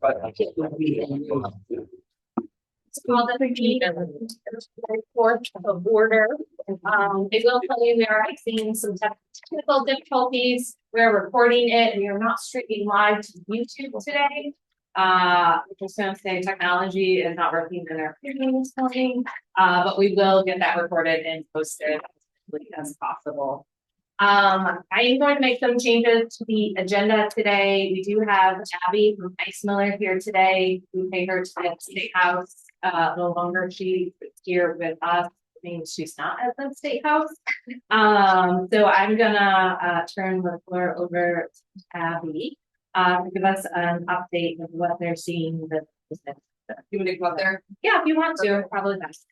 It's called the 4th of order. They will tell you we are facing some technical difficulties. We're recording it and we are not streaming live to YouTube today. Just going to say technology is not working in our previous this morning, but we will get that recorded and posted as quickly as possible. I am going to make some changes to the agenda today. We do have Abby from Ice Miller here today. We pay her to the State House. No longer she's here with us. Means she's not at the State House. So I'm gonna turn the floor over to Abby to give us an update of what they're seeing with this. You want to go out there? Yeah, if you want to, probably best.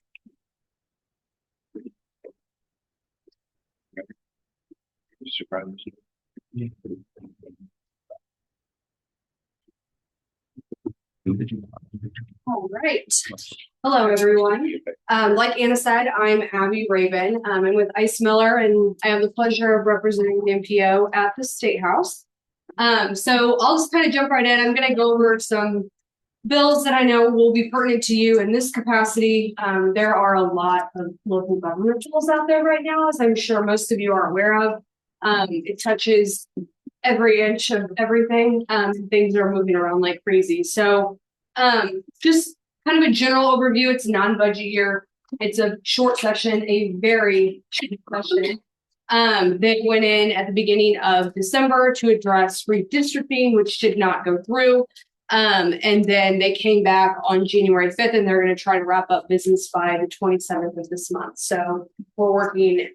All right. Hello, everyone. Like Anna said, I'm Abby Raven. I'm with Ice Miller, and I have the pleasure of representing the IMPO at the State House. So I'll just kind of jump right in. I'm going to go over some bills that I know will be pertinent to you in this capacity. There are a lot of local government tools out there right now, as I'm sure most of you are aware of. It touches every inch of everything. Things are moving around like crazy. So just kind of a general overview. It's a non-budget year. It's a short session, a very short session. They went in at the beginning of December to address redistricting, which did not go through. And then they came back on January 5th, and they're going to try to wrap up business by the 27th of this month. So we're working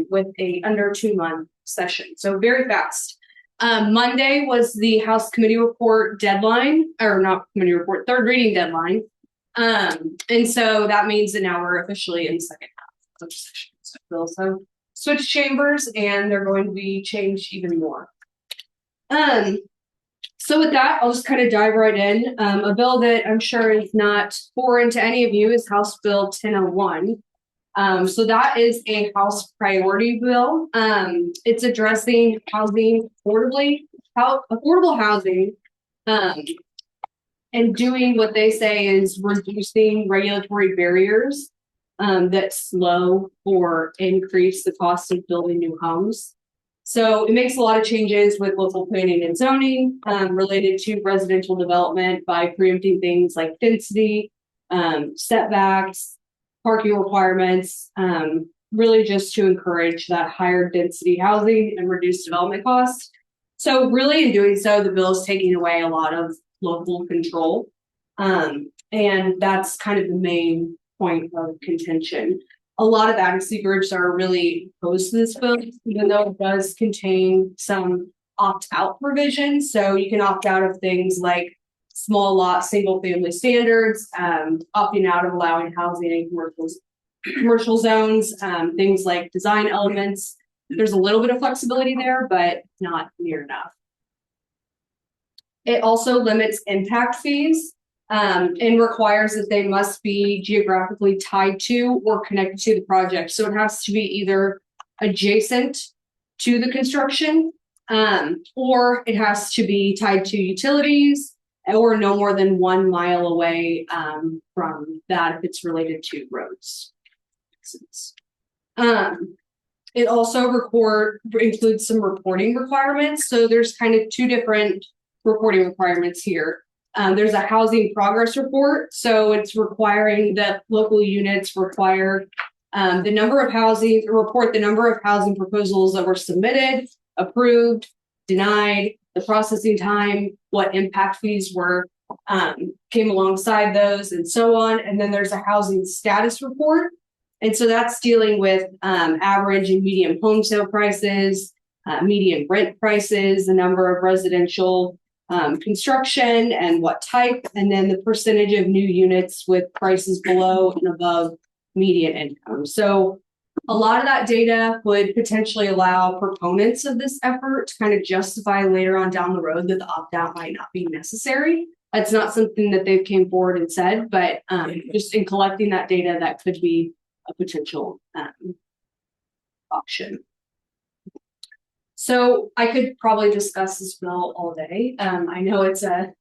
with a under 2-month session. So very fast. Monday was the House Committee Report deadline, or not committee report, third reading deadline. And so that means that now we're officially in the second half of the session. So we'll also switch chambers, and they're going to be changed even more. So with that, I'll just kind of dive right in. A bill that I'm sure is not foreign to any of you is House Bill 1001. So that is a House priority bill. It's addressing housing affordable housing, and doing what they say is reducing regulatory barriers that slow or increase the cost of building new homes. So it makes a lot of changes with local planning and zoning related to residential development by preempting things like density, setbacks, parking requirements, really just to encourage that higher density housing and reduce development costs. So really in doing so, the bill is taking away a lot of local control. And that's kind of the main point of contention. A lot of advocacy groups are really opposed to this bill, even though it does contain some opt-out provisions. So you can opt out of things like small lot, single family standards, opting out of allowing housing in commercial zones, things like design elements. There's a little bit of flexibility there, but not near enough. It also limits impact fees and requires that they must be geographically tied to or connected to the project. So it has to be either adjacent to the construction, or it has to be tied to utilities, or no more than 1 mile away from that if it's related to roads. It also includes some reporting requirements. So there's kind of 2 different reporting requirements here. There's a housing progress report. So it's requiring that local units require report the number of housing proposals that were submitted, approved, denied, the processing time, what impact fees were came alongside those, and so on. And then there's a housing status report. And so that's dealing with average and median home sale prices, median rent prices, the number of residential construction and what type, and then the percentage of new units with prices below and above median income. So a lot of that data would potentially allow proponents of this effort to kind of justify later on down the road that the opt-out might not be necessary. That's not something that they've came forward and said, but just in collecting that data, that could be a potential option. So I could probably discuss this bill all day. I know it's a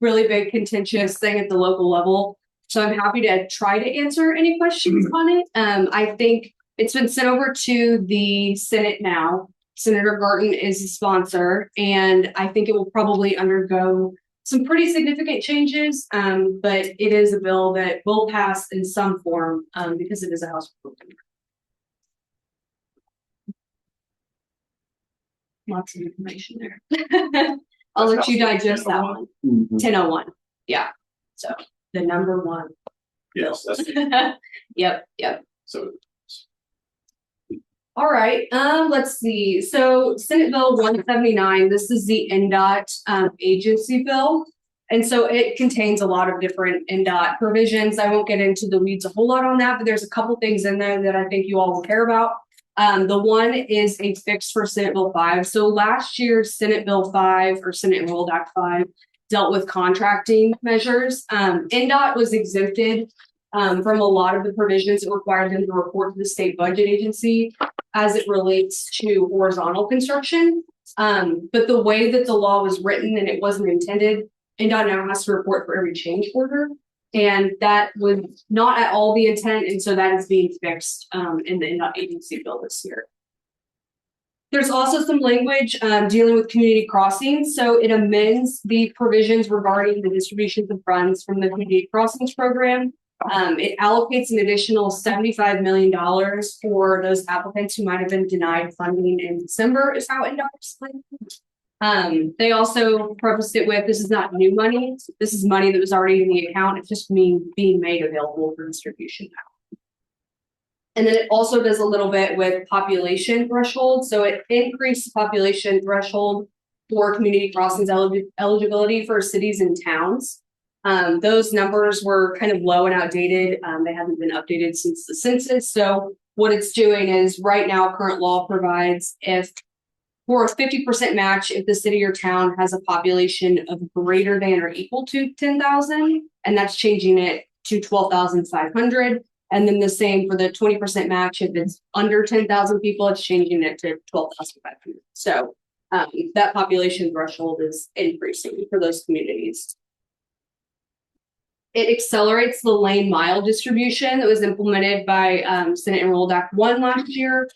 really big contentious thing at the local level. So I'm happy to try to answer any questions on it. I think it's been sent over to the Senate now. Senator Garten is the sponsor, and I think it will probably undergo some pretty significant changes, but it is a bill that will pass in some form because it is a House bill. Lots of information there. I'll let you digest that one. 1001. Yeah. So the number one. Yes, that's Yep. so. All right. Let's see. So Senate Bill 179. This is the NDOT agency bill. And so it contains a lot of different NDOT provisions. I won't get into the weeds a whole lot on that, but there's a couple things in there that I think you all will care about. The one is a fix for Senate Bill 5. So last year, Senate Bill 5 or Senate Enrolled Act 5 dealt with contracting measures. NDOT was exempted from a lot of the provisions that required them to report to the state budget agency as it relates to horizontal construction. But the way that the law was written and it wasn't intended, NDOT now has to report for every change order. And that was not at all the intent. And so that is being fixed in the NDOT agency bill this year. There's also some language dealing with community crossings. So it amends the provisions regarding the distributions of funds from the community crossings program. It allocates an additional $75 million for those applicants who might have been denied funding in December, is how NDOT explained it. They also prefaced it with, this is not new money. This is money that was already in the account. It's just being made available for distribution now. And then it also does a little bit with population threshold. So it increased the population threshold for community crossings eligibility for cities and towns. Those numbers were kind of low and outdated. They haven't been updated since the census. So what it's doing is right now, current law provides if for a 50% match, if the city or town has a population of greater than or equal to 10,000, and that's changing it to 12,500. And then the same for the 20% match. If it's under 10,000 people, it's changing it to 12,500. So that population threshold is increasing for those communities. It accelerates the lane mile distribution that was implemented by Senate Enrolled Act 1 last year.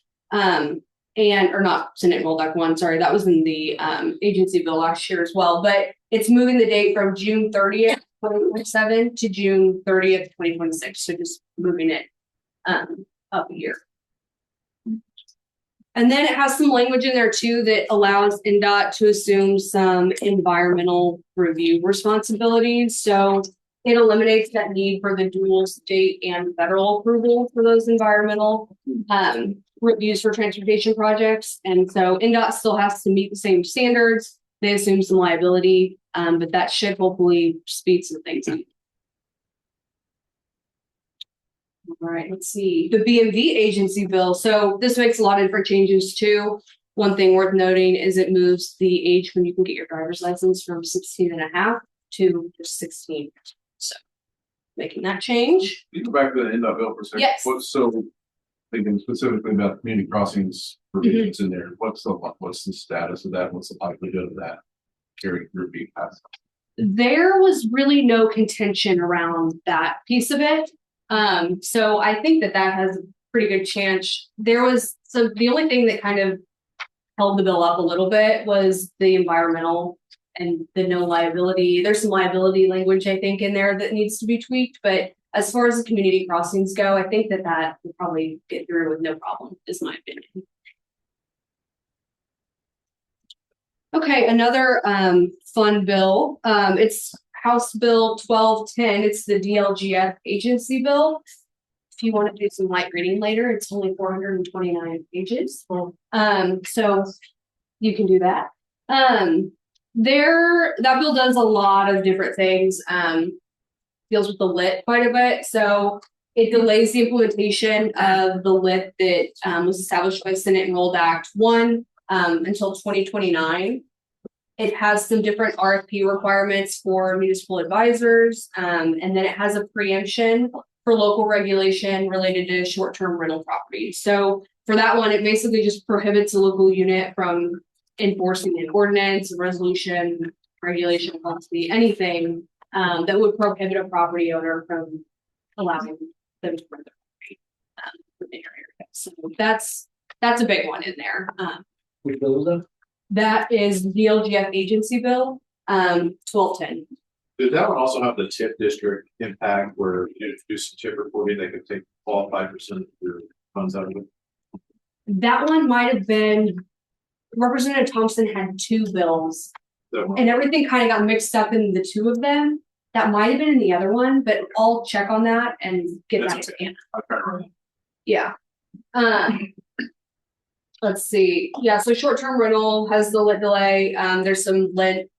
Or not Senate Enrolled Act 1, sorry, that was in the agency bill last year as well. But it's moving the date from June 30th, 2027 to June 30th, 2026. So just moving it up a year. And then it has some language in there too that allows NDOT to assume some environmental review responsibilities. So it eliminates that need for the dual state and federal approval for those environmental reviews for transportation projects. And so NDOT still has to meet the same standards. They assume some liability, but that should hopefully speed some things up. All right, let's see. The BMV agency bill. So this makes a lot of different changes too. One thing worth noting is it moves the age when you can get your driver's license from 16 and a half to just 16. So making that change. You go back to the NDOT bill for a second. Yes. So thinking specifically about community crossings provisions in there, what's the status of that? What's the likelihood of that carrying through being passed? There was really no contention around that piece of it. So I think that has a pretty good chance. The only thing that kind of held the bill up a little bit was the environmental and the no liability. There's some liability language, I think, in there that needs to be tweaked. But as far as the community crossings go, I think that will probably get through with no problem, is my opinion. Okay, another fun bill. It's House Bill 1210. It's the DLGF agency bill. If you want to do some light reading later, it's only 429 pages. So you can do that. That bill does a lot of different things. Deals with the lit quite a bit. So it delays the implementation of the lit that was established by Senate Enrolled Act 1 until 2029. It has some different RFP requirements for municipal advisors, and then it has a preemption for local regulation related to short-term rental property. So for that one, it basically just prohibits a local unit from enforcing an ordinance, a resolution, regulation, policy, anything that would prohibit a property owner from allowing them to rent their property within your area. So that's a big one in there. Which bill is that? That is the LGF agency bill, 1210. Did that one also have the tip district impact where you do some tip reporting, they could take all 5% of your funds out of it? That one might have been, Representative Thompson had two bills That one? and everything kind of got mixed up in the two of them. That might have been in the other one, but I'll check on that and get That's that to okay. Anna. I'm trying to remember. Yeah. Let's see. Yeah, so short-term rental has the lit delay. There's some lit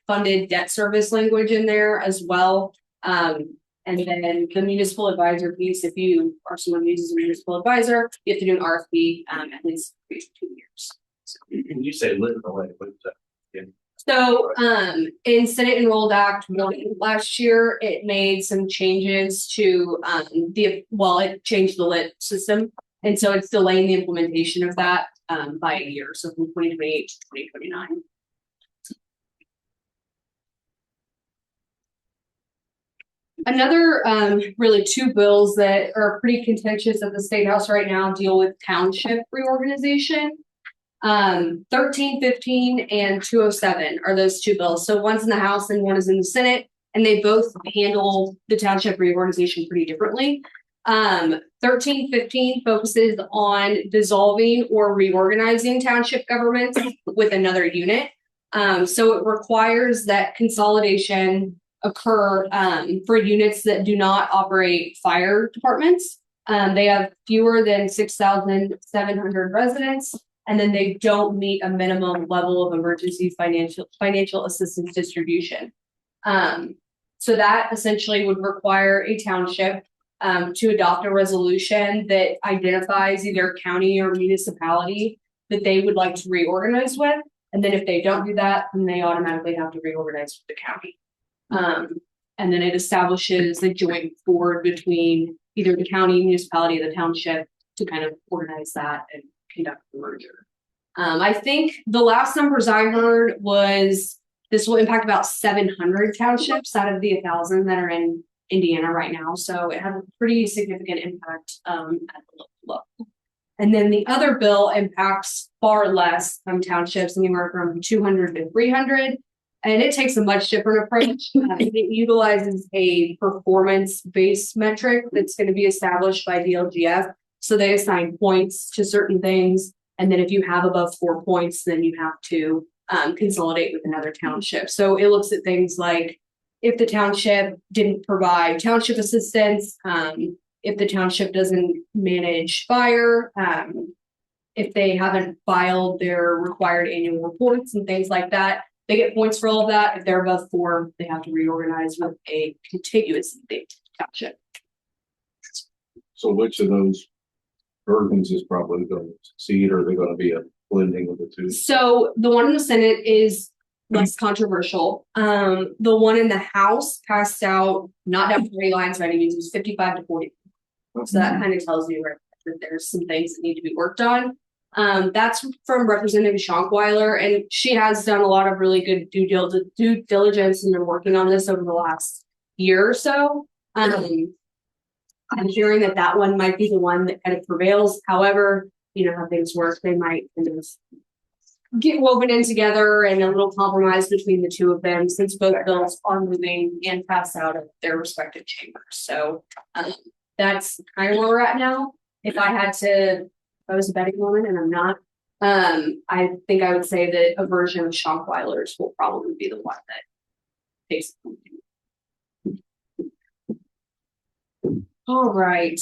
funded debt service language in there as well. And then the municipal advisor piece, if you are someone who uses a municipal advisor, you have to do an RFP at least for 2 years. When you say lit delay, what is that? So in Senate Enrolled Act 1 last year, it made some changes to it changed the lit system. And so it's delaying the implementation of that by a year. So from 2028 to 2029. Another really two bills that are pretty contentious at the State House right now deal with township reorganization. 1315 and 207 are those two bills. So one's in the House and one is in the Senate, and they both handle the township reorganization pretty differently. 1315 focuses on dissolving or reorganizing township governments with another unit. So it requires that consolidation occur for units that do not operate fire departments. They have fewer than 6,700 residents, and then they don't meet a minimum level of emergency financial assistance distribution. So that essentially would require a township to adopt a resolution that identifies either county or municipality that they would like to reorganize with. And then if they don't do that, then they automatically have to reorganize with the county. And then it establishes a joint board between either the county, municipality, or the township to kind of organize that and conduct the merger. I think the last numbers I heard was this will impact about 700 townships out of the 1,000 that are in Indiana right now. So it has a pretty significant impact at the local level. And then the other bill impacts far less townships, anywhere from 200 to 300. And it takes a much different approach. It utilizes a performance-based metric that's going to be established by the LGF. So they assign points to certain things. And then if you have above 4 points, then you have to consolidate with another township. So it looks at things like if the township didn't provide township assistance, if the township doesn't manage fire, if they haven't filed their required annual reports and things like that, they get points for all of that. If they're above 4, they have to reorganize with a contiguous township. So which of those versions is probably going to succeed, or are they going to be a blending of the two? So the one in the Senate is less controversial. The one in the House passed out not down party lines by any means. It was 55 to 40. So that kind of tells you right that there's some things that need to be worked on. That's from Representative Schonkweiler, and she has done a lot of really good due diligence and been working on this over the last year or so. I'm hearing that one might be the one that kind of prevails. However, you know how things work, they might kind of get woven in together and a little compromise between the two of them, since both bills are moving and pass out of their respective chambers. So that's kind of where we're at now. If I was a betting woman, and I'm not, I think I would say that a version of Schonkweiler's will probably be the one that takes it. All right,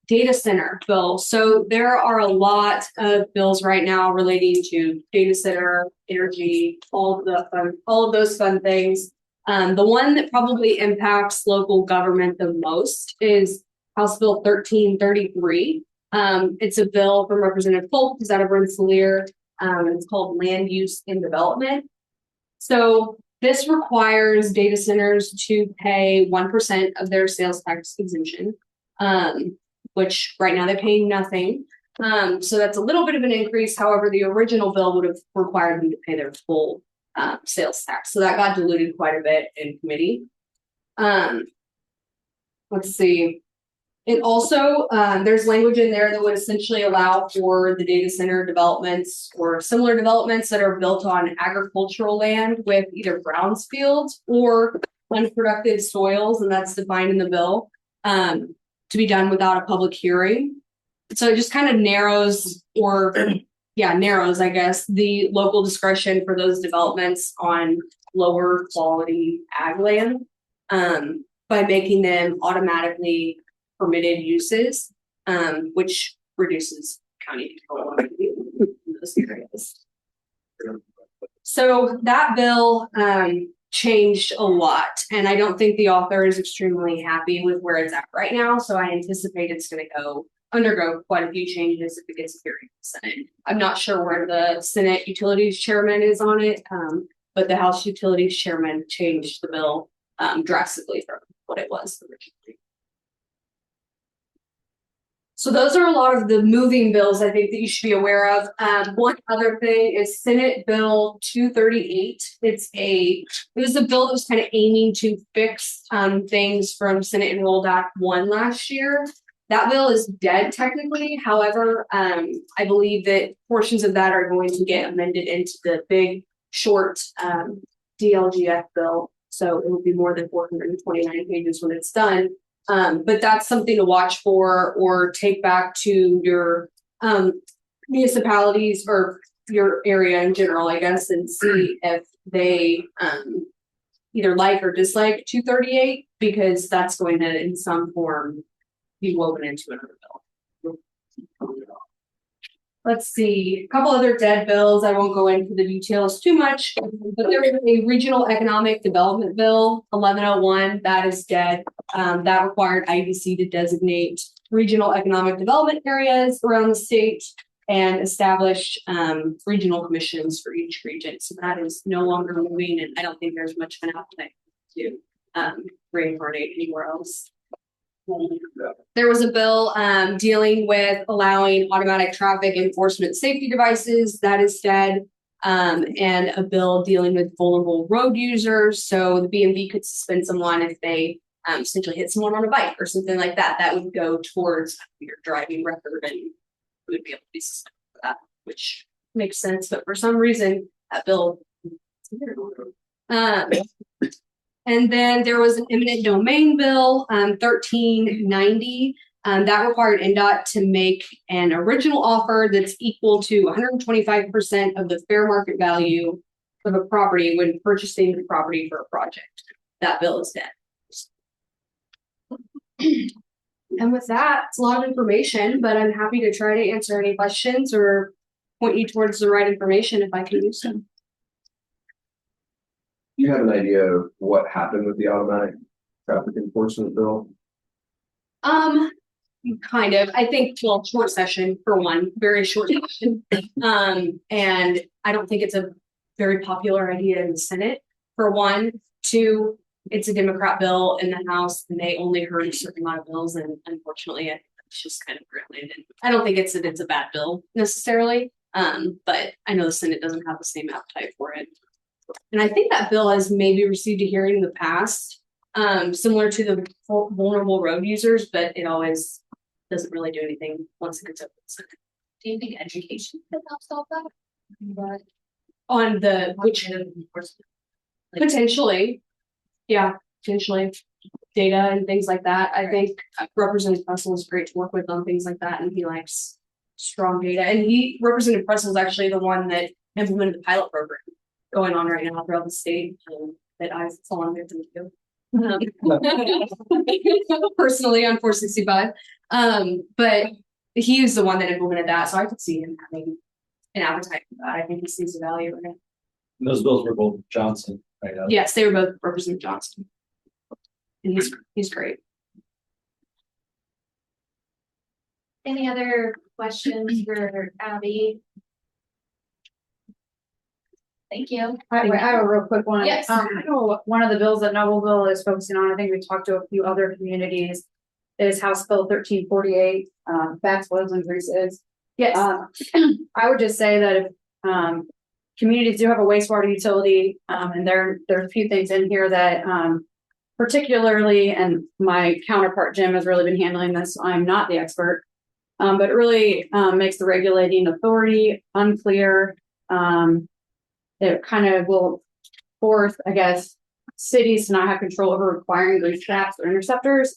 data center bill. So there are a lot of bills right now relating to data center, energy, all of those fun things. The one that probably impacts local government the most is House Bill 1333. It's a bill from Representative Polk, who's out of Rensselaer. It's called Land Use and Development. So this requires data centers to pay 1% of their sales tax exemption, which right now they're paying nothing. So that's a little bit of an increase. However, the original bill would have required them to pay their full sales tax. So that got diluted quite a bit in committee. Let's see. It also, there's language in there that would essentially allow for the data center developments or similar developments that are built on agricultural land with either brownfields or unproductive soils, and that's defined in the bill, to be done without a public hearing. So it just kind of narrows, I guess, the local discretion for those developments on lower quality ag land, by making them automatically permitted uses, which reduces county control in those areas. So that bill changed a lot, and I don't think the author is extremely happy with where it's at right now. So I anticipate it's going to undergo quite a few changes if it gets a hearing in the Senate. I'm not sure where the Senate Utilities Chairman is on it, but the House Utilities Chairman changed the bill drastically from what it was originally. So those are a lot of the moving bills I think that you should be aware of. One other thing is Senate Bill 238. It was a bill that was kind of aiming to fix things from Senate Enrolled Act 1 last year. That bill is dead technically. However, I believe that portions of that are going to get amended into the big short DLGF bill. So it will be more than 429 pages when it's done. But that's something to watch for or take back to your municipalities or your area in general, I guess, and see if they either like or dislike 238, because that's going to in some form be woven into another bill. Let's see, a couple other dead bills. I won't go into the details too much, but there is a regional economic development bill, 1101, that is dead. That required IBC to designate regional economic development areas around the state and establish regional commissions for each region. So that is no longer moving, and I don't think there's much of an appetite to reincarnate anywhere else. There was a bill dealing with allowing automatic traffic enforcement safety devices, that is dead, and a bill dealing with vulnerable road users. So the BMV could suspend someone if they essentially hit someone on a bike or something like that. That would go towards your driving record, and you would be able to be suspended for that, which makes sense. But for some reason, that bill. And then there was an eminent domain bill, 1390, that required NDOT to make an original offer that's equal to 125% of the fair market value of a property when purchasing the property for a project. That bill is dead. And with that, it's a lot of information, but I'm happy to try to answer any questions or point you towards the right information if I can do so. Do you have an idea of what happened with the automatic traffic enforcement bill? Kind of. I think, well, short session for one, very short session. And I don't think it's a very popular idea in the Senate, for one. Two, it's a Democrat bill in the House, and they only heard a certain amount of bills, and unfortunately, it's just kind of brilliant. And I don't think it's a bad bill necessarily, but I know the Senate doesn't have the same appetite for it. And I think that bill has maybe received a hearing in the past, similar to the vulnerable road users, but it always doesn't really do anything once it gets up. Do you think education could help solve that? But On the which potentially, yeah, potentially data and things like that. I think Representative Pressel is great to work with on things like that, and he likes strong data. And Representative Pressel is actually the one that implemented the pilot program going on right now throughout the state that I've fallen victim to. Personally on 465. But he is the one that implemented that, so I could see him having an appetite for that. I think he sees the value in it. And those bills were both Johnson, right? Yes, they were both Representative Johnson. And he's great. any other questions for Abby? Thank you. I have a real quick one. Yes. I know one of the bills that Nobleville is focusing on, I think we talked to a few other communities, is House Bill 1348, tax loads increases. Yes. I would just say that if, communities do have a wastewater utility, and there's a few things in here that, particularly, and my counterpart Jim has really been handling this. I'm not the expert, but it really makes the regulating authority unclear. It kind of will force, I guess, cities to not have control over requiring grease traps or interceptors.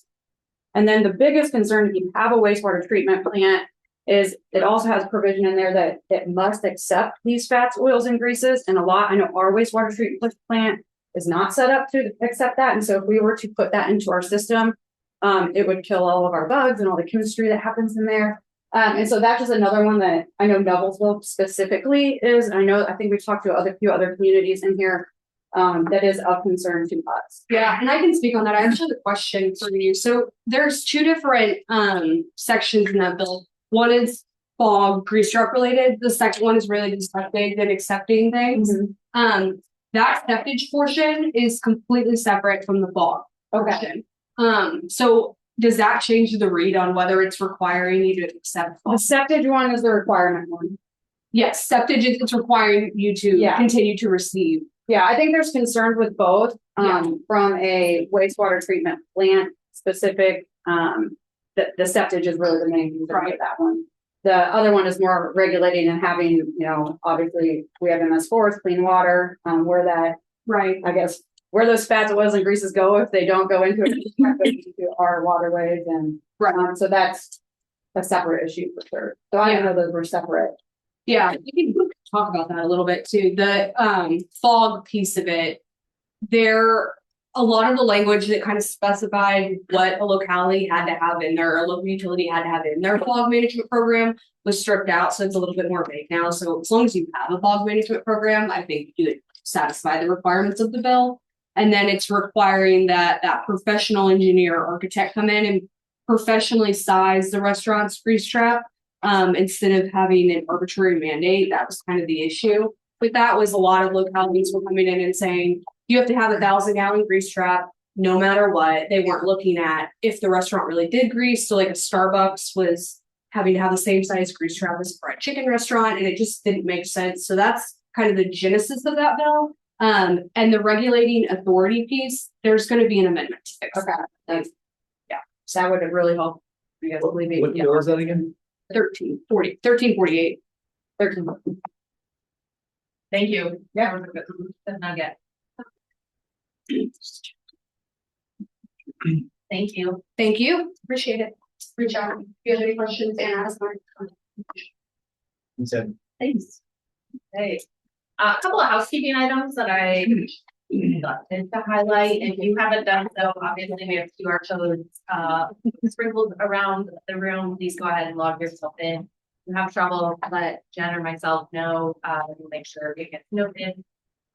And then the biggest concern, if you have a wastewater treatment plant, is it also has provision in there that it must accept these fats, oils, and greases. And I know our wastewater treatment plant is not set up to accept that. And so if we were to put that into our system, it would kill all of our bugs and all the chemistry that happens in there. And so that's just another one that I know Noblesville specifically is. I think we've talked to a few other communities in here that is of concern to us. Yeah, and I can speak on that. I actually have a question for you. So there's two different sections in that bill. One is fog grease trap related. The second one is really just septic and accepting things. That septage portion is completely separate from the fog portion. So does that change the read on whether it's requiring you to accept The fog? septic one is the requirement one. Yes, septage is it's requiring you to continue to receive. Yeah, I think there's concern with both, Yeah. from a wastewater treatment plant specific, the septage is really the main concern for that one. The other one is more regulating and having, obviously we have MS4, clean water, where that, I guess, where those fats, oils, and greases go if they don't go into into our waterways and, so that's a separate issue for sure. So I didn't know those were separate. Yeah, we can talk about that a little bit too. The fog piece of it, a lot of the language that kind of specified what a locality had to have in their, a local utility had to have in their fog management program was stripped out, so it's a little bit more vague now. So as long as you have a fog management program, I think you would satisfy the requirements of the bill. And then it's requiring that professional engineer or architect come in and professionally size the restaurant's grease trap. Instead of having an arbitrary mandate. That was kind of the issue with that. Was a lot of localities were coming in and saying you have to have 1,000-gallon grease trap no matter what. They weren't looking at if the restaurant really did grease. So like a Starbucks was having to have the same size grease trap as a fried chicken restaurant, and it just didn't make sense. So that's kind of the genesis of that bill. And the regulating authority piece, there's going to be an amendment to fix that. So that would really help. I guess What bill is that again? 1348. Thank you. Yeah. Good nugget. Thank you. Thank you. Appreciate it. Reach out if you have any questions and ask my. You said, Thanks. Hey, a couple of housekeeping items that I wanted to highlight. If you haven't done so, obviously we have QR codes sprinkled around the room. Please go ahead and log yourself in. If you have trouble, let Jen or myself know. We'll make sure it gets noted.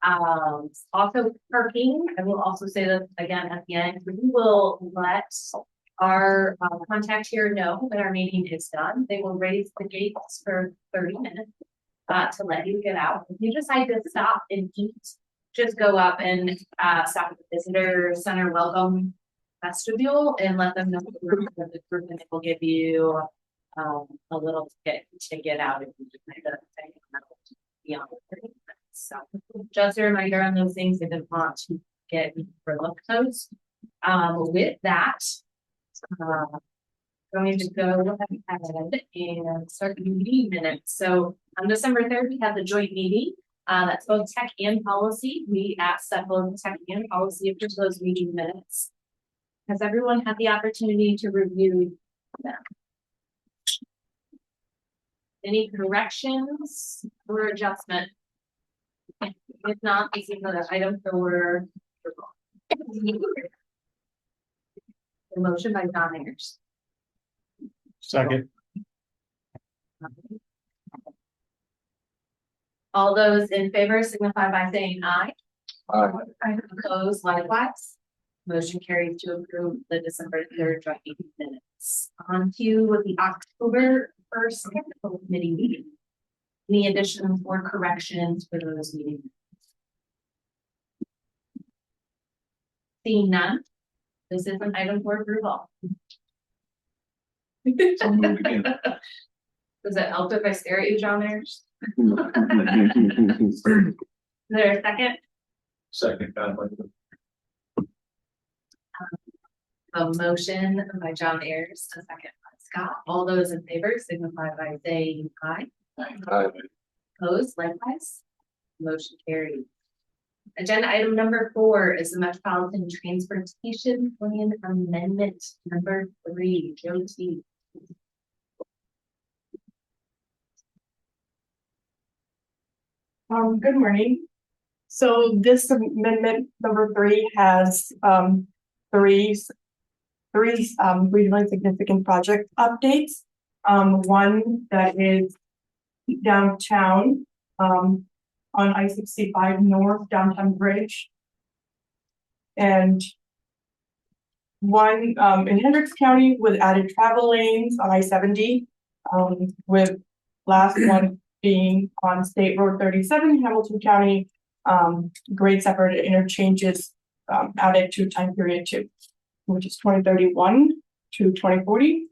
Also parking. I will also say this again at the end. We will let our contact here know that our meeting is done. They will raise the gates for 30 minutes to let you get out. If you decide to stop and eat, just go up and stop at the visitor center welcome vestibule and let them know the group and they will give you a little ticket to get out if you beyond 30 minutes. So just a reminder on those things if you want to get for look codes. With that, going to go ahead and start the meeting minutes. So on December 3rd, we have the joint meeting. That's both tech and policy. We asked that both tech and policy approve those meeting minutes. Has everyone had the opportunity to review them? Any corrections or adjustment? If not, this is another item for the motion by Don Ayers. second, All those in favor signify by saying aye. Aye. Opposed likewise. Motion carries to approve the December 3rd joint meeting minutes. On to the October 1st technical committee meeting. Any additions or corrections for those meetings? Seeing none, this is an item for approval. So moved again. Does it help if I stare at you, John there? Is there a second? Second, Conley. A motion by John Ayers, a second by Scott. All those in favor signify by saying aye. Opposed, likewise. Motion carried. Agenda item number 4 is the Metropolitan Transportation Plan Amendment number 3. Joe T. Good morning. So this amendment number 3 has three regionally significant project updates. One that is downtown on I-65 North Downtown Bridge. And one in Hendricks County with added travel lanes on I-70, with last one being on State Road 37, Hamilton County, grade separated interchanges added to time period 2, which is 2031 to 2040.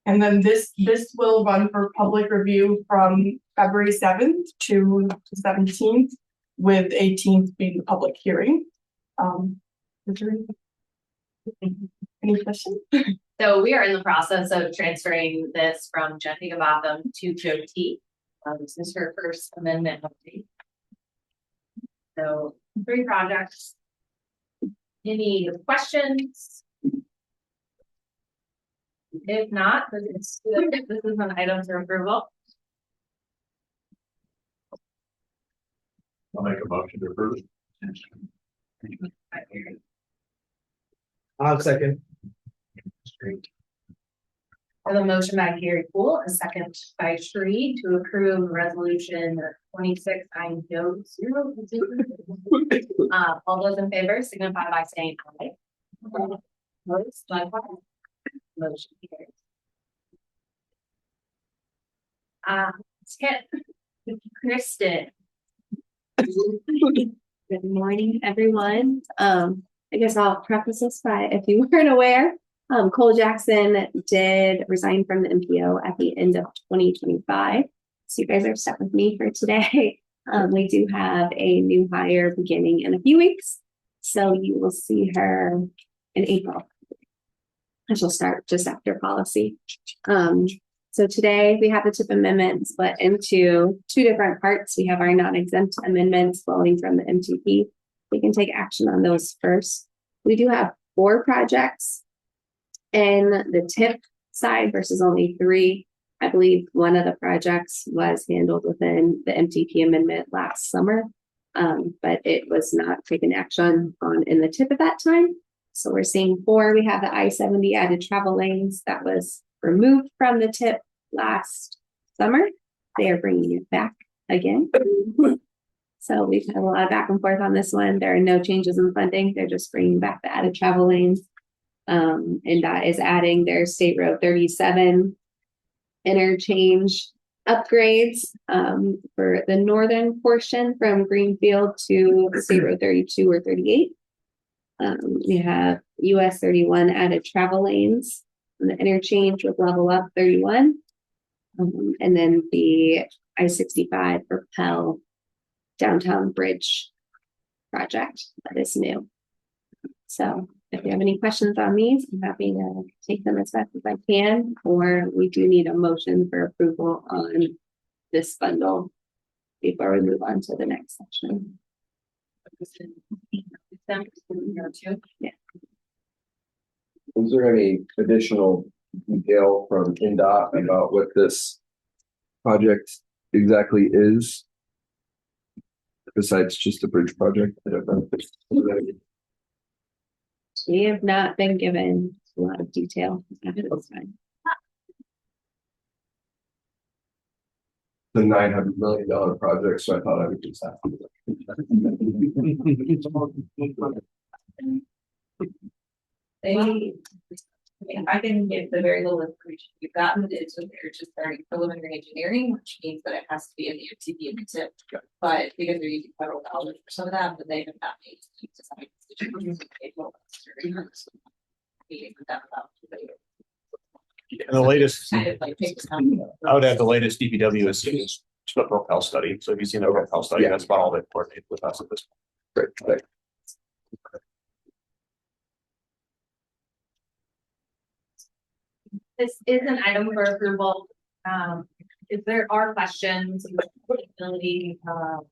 And then this will run for public review from February 7th to the 17th, with 18th being the public hearing. Is there any questions? So we are in the process of transferring this from Jen Higginbotham to Joe T. This is her first amendment update. So 3 projects. Any questions? If not, then this is an item for approval. I'll make a motion to approve. I'll second. I have a motion by Gary Poole, a second by Shree to approve resolution 26 IMPO 0. All those in favor signify by saying aye. Opposed, likewise. Motion carries. Kristen. Good morning, everyone. I guess I'll preface this by, if you weren't aware, Cole Jackson did resign from the IMPO at the end of 2025. So you guys are stuck with me for today. We do have a new hire beginning in a few weeks. So you will see her in April. And she'll start just after policy. So today we have the TIP amendment split into 2 different parts. We have our non-exempt amendments flowing from the MTP. We can take action on those first. We do have 4 projects in the TIP side versus only 3. I believe one of the projects was handled within the MTP amendment last summer, but it was not taken action on in the TIP at that time. So we're seeing 4. We have the I-70 added travel lanes that was removed from the TIP last summer. They are bringing it back again. So we've had a lot of back and forth on this one. There are no changes in funding. They're just bringing back the added travel lanes. And that is adding their State Road 37 interchange upgrades for the northern portion from Greenfield to State Road 32 or 38. We have US 31 added travel lanes and the interchange with level up 31. And then the I-65 Propel downtown bridge project that is new. So if you have any questions on these, I'm happy to take them as fast as I can, or we do need a motion for approval on this bundle before we move on to the next section. Yeah. Is there any additional detail from NDOT about what this project exactly is? Besides just a bridge project? I don't know. We have not been given a lot of detail at this time. The $900 million project, so I thought I would just have They I can give the very little information we've gotten is that they're just starting preliminary engineering, which means that it has to be in the MTP and tip. But because they're using federal dollars for some of that, but they have not made any design decisions. They will meeting with them about And the latest, kind of like take some. I would add the latest DPW is the propel study. So if you've seen the propel study, Yeah. that's about all they've coordinated with us at this Great, thanks. This is an item for approval. If there are questions, ability,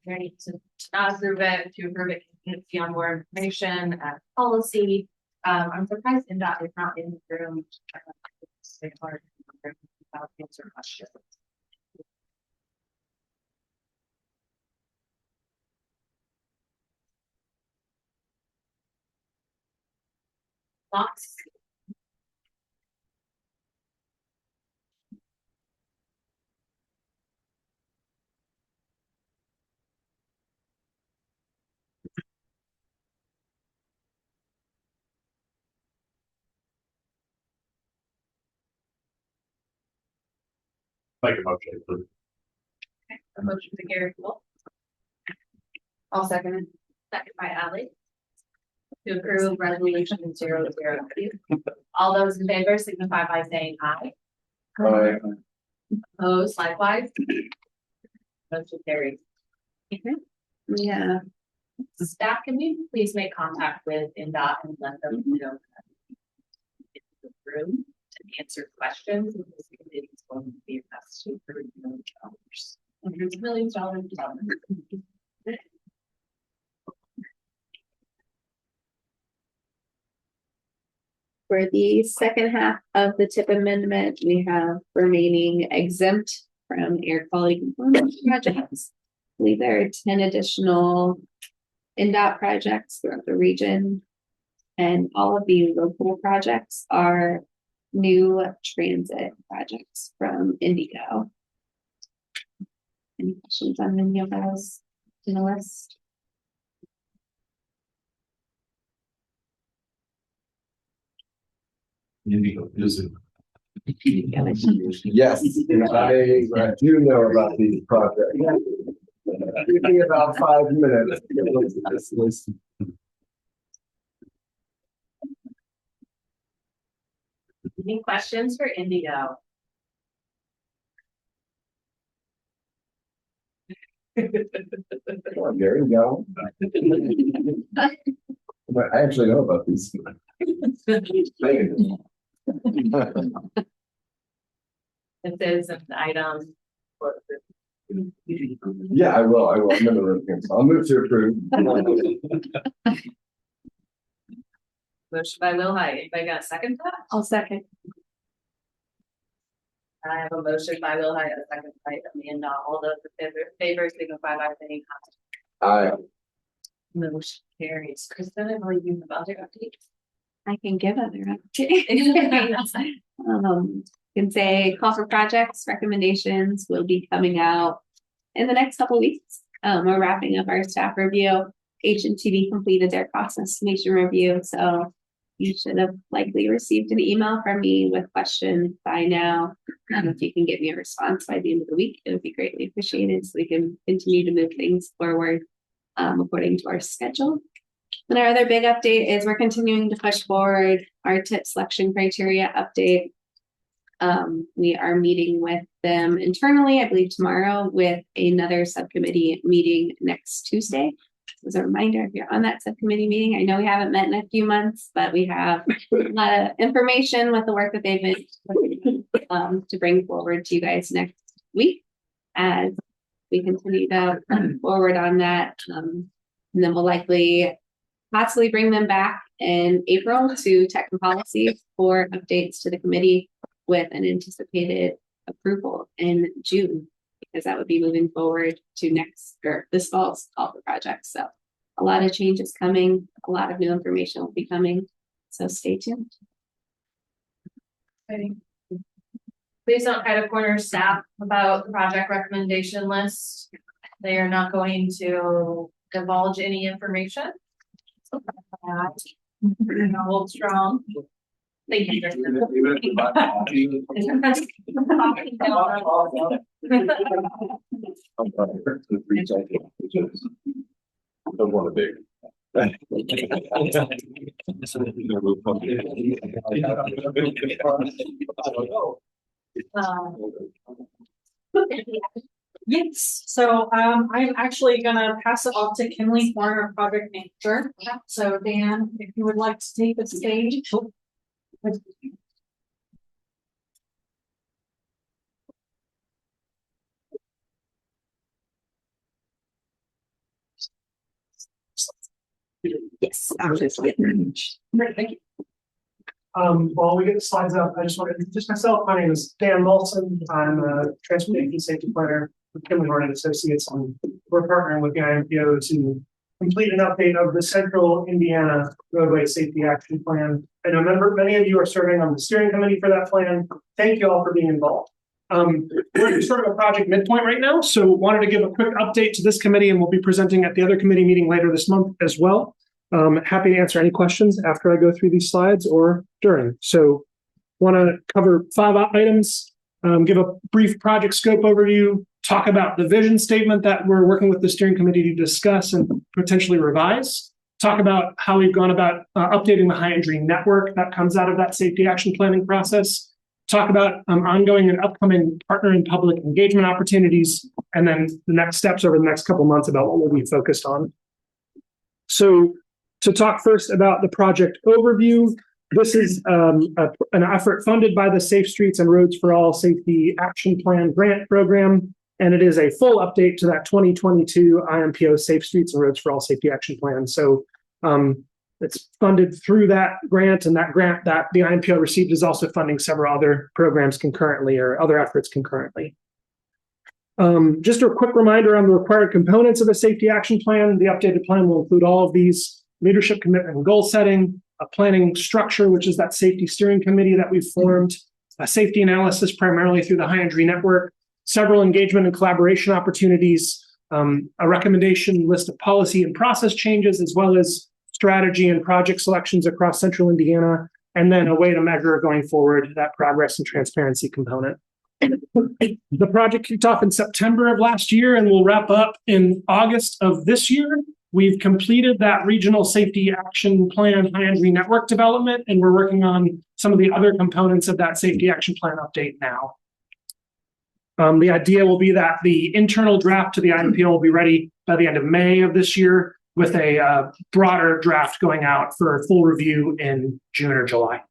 ready to not approve it, to approve it, can see on more information, policy. I'm surprised NDOT is not in the room. They are about to answer questions. Thoughts? Make a motion. A motion to Gary Wolf, I'll second it. second by Ally. To approve resolution 002. All those in favor signify by saying aye. Opposed likewise. Motion carries. Yeah. Staff, can you please make contact with NDOT and let them know it's the room to answer questions, because the committee is going to be invested for $1 million. $100 million. For the second half of the tip amendment, we have remaining exempt from air quality component projects. I believe there are 10 additional NDOT projects throughout the region. And all of the local projects are new transit projects from Indigo. Any questions on any of those in the list? Indigo, is it? Yes, I do know about these projects. Give me about 5 minutes. to get this list. Any questions for Indigo? Come on, Gary, you got one? But I actually know about these. This is an item. For Yeah, I will. I'm gonna review them. I'll move to approve. motion by Will High. Anybody got a second to that? I'll second. I have a motion by Will High, a second by Amanda. All those in favor signify by saying Aye. aye. Motion carries. Kristen, I believe you have other updates. I can give other updates. Can say call for projects recommendations will be coming out in the next couple weeks. We're wrapping up our staff review. HNTV completed their cost estimation review, so you should have likely received an email from me with questions by now. If you can get me a response by the end of the week, it would be greatly appreciated, so we can continue to move things forward according to our schedule. And our other big update is we're continuing to push forward our tip selection criteria update. We are meeting with them internally, I believe tomorrow, with another subcommittee meeting next Tuesday. As a reminder, if you're on that subcommittee meeting, I know we haven't met in a few months, but we have a lot of information with the work that they've been to bring forward to you guys next week as we continue to move forward on that. And then we'll likely possibly bring them back in April to tech and policy for updates to the committee with an anticipated approval in June, because that would be moving forward to next or this fall's call for projects. So a lot of changes coming, a lot of new information will be coming. So stay tuned. Please don't try to corner staff about the project recommendation list. They are not going to divulge any information. We're gonna hold strong. Thank you. Even if we're not talking, I'm sorry, the 3 seconds, which is- I don't want to big. Yes, so I'm actually gonna pass it off to Kinley Warner, project manager. So Dan, if you would like to take the stage. Yes, I'll just get. Great, thank you. While we get the slides up, I just want to introduce myself. My name is Dan Molson. I'm a transportation safety planner with Kinley Horn and Associates. We're partnering with the IMPO to complete an update of the Central Indiana Roadway Safety Action Plan. I know many of you are serving on the steering committee for that plan. Thank you all for being involved. We're sort of a project midpoint right now, so wanted to give a quick update to this committee, and we'll be presenting at the other committee meeting later this month as well. Happy to answer any questions after I go through these slides or during. So want to cover 5 items, give a brief project scope overview, talk about the vision statement that we're working with the steering committee to discuss and potentially revise, talk about how we've gone about updating the high injury network that comes out of that safety action planning process, talk about ongoing and upcoming partner and public engagement opportunities, and then the next steps over the next couple months about what we'll be focused on. So to talk first about the project overview, this is an effort funded by the Safe Streets and Roads for All Safety Action Plan grant program, and it is a full update to that 2022 IMPO Safe Streets and Roads for All Safety Action Plan. So it's funded through that grant, and that grant that the IMPO received is also funding several other programs concurrently or other efforts concurrently. Just a quick reminder on the required components of a safety action plan. The updated plan will include all of these: leadership commitment and goal setting, a planning structure, which is that safety steering committee that we've formed, a safety analysis primarily through the high injury network, several engagement and collaboration opportunities, a recommendation list of policy and process changes, as well as strategy and project selections across Central Indiana, and then a way to measure going forward that progress and transparency component. The project kicked off in September of last year and will wrap up in August of this year. We've completed that regional safety action plan high injury network development, and we're working on some of the other components of that safety action plan update now. The idea will be that the internal draft to the IMPO will be ready by the end of May of this year, with a broader draft going out for full review in June or July.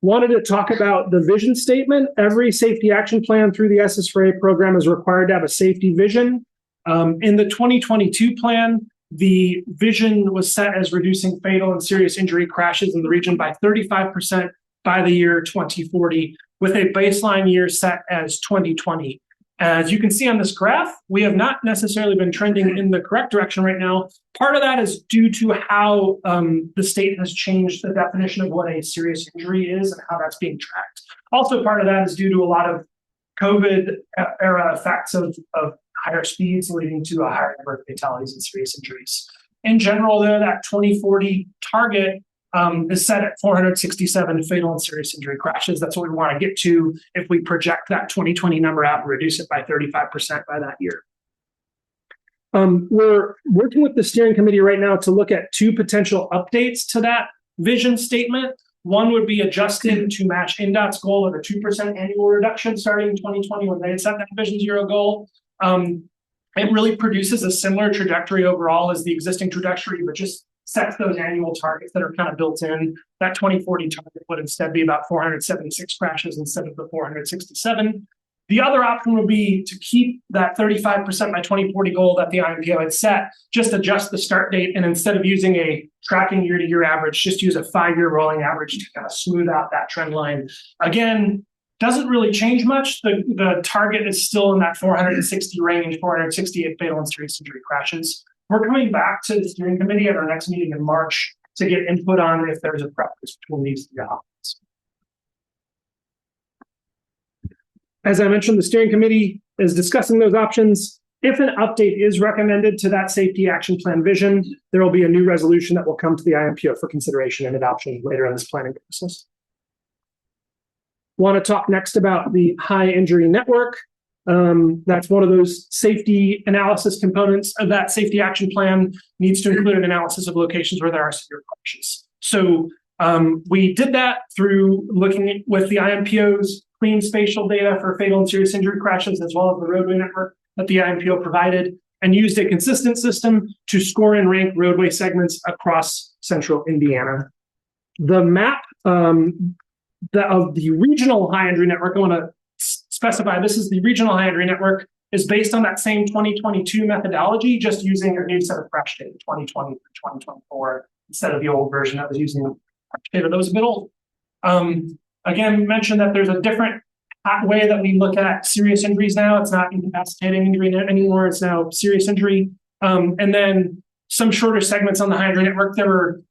Wanted to talk about the vision statement. Every safety action plan through the SS4A program is required to have a safety vision. In the 2022 plan, the vision was set as reducing fatal and serious injury crashes in the region by 35% by the year 2040, with a baseline year set as 2020. As you can see on this graph, we have not necessarily been trending in the correct direction right now. Part of that is due to how the state has changed the definition of what a serious injury is and how that's being tracked. Also, part of that is due to a lot of COVID era effects of higher speeds leading to a higher number of fatalities and serious injuries. In general, though, that 2040 target is set at 467 fatal and serious injury crashes. That's what we want to get to if we project that 2020 number out and reduce it by 35% by that year. We're working with the steering committee right now to look at 2 potential updates to that vision statement. One would be adjusted to match INDOT's goal of a 2% annual reduction starting in 2020 when they had set that Vision Zero goal. It really produces a similar trajectory overall as the existing trajectory, but just sets those annual targets that are kind of built in. That 2040 target would instead be about 476 crashes instead of the 467. The other option would be to keep that 35% by 2040 goal that the IMPO had set, just adjust the start date, and instead of using a tracking year-to-year average, just use a 5-year rolling average to kind of smooth out that trend line. Again, doesn't really change much. The target is still in that 460 range, 468 fatal and serious injury crashes. We're coming back to the steering committee at our next meeting in March to get input on if there's a preference between these 3 options. As I mentioned, the steering committee is discussing those options. If an update is recommended to that safety action plan vision, there will be a new resolution that will come to the IMPO for consideration and adoption later in this planning process. Want to talk next about the high injury network. That's one of those safety analysis components of that safety action plan. Needs to include an analysis of locations where there are severe crashes. So we did that through looking with the IMPO's clean spatial data for fatal and serious injury crashes, as well as the roadway network that the IMPO provided, and used a consistent system to score and rank roadway segments across central Indiana. The map of the regional high injury network, I want to specify this is the regional high injury network, is based on that same 2022 methodology, just using a new set of crash data, 2020 to 2024, instead of the old version that was using crash data that was a bit old. Again, mentioned that there's a different way that we look at serious injuries now. It's not incapacitating injury anymore. It's now serious injury. And then some shorter segments on the high injury network. There were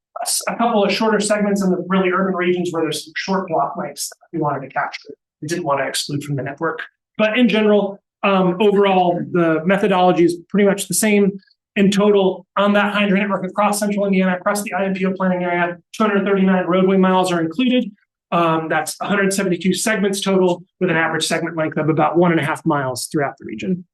a couple of shorter segments in the really urban regions where there's some short block lengths that we wanted to capture. We didn't want to exclude from the network. But in general, overall, the methodology is pretty much the same. In total, on that high injury network across central Indiana, across the IMPO planning area, 239 roadway miles are included. That's 172 segments total, with an average segment length of about 1.5 miles throughout the region.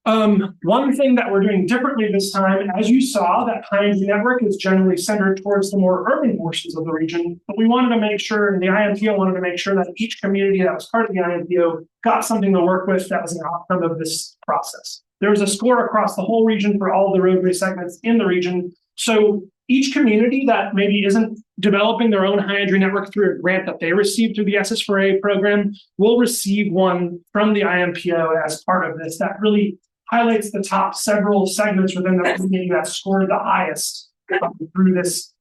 One thing that we're doing differently this time, as you saw, that high injury network is generally centered towards the more urban portions of the region, but we wanted to make sure, and the IMPO wanted to make sure that each community that was part of the IMPO got something to work with that was an outcome of this process. There was a score across the whole region for all the roadway segments in the region. So each community that maybe isn't developing their own high injury network through a grant that they received through the SS4A program will receive one from the IMPO as part of this that really highlights the top several segments within the community that scored the highest through this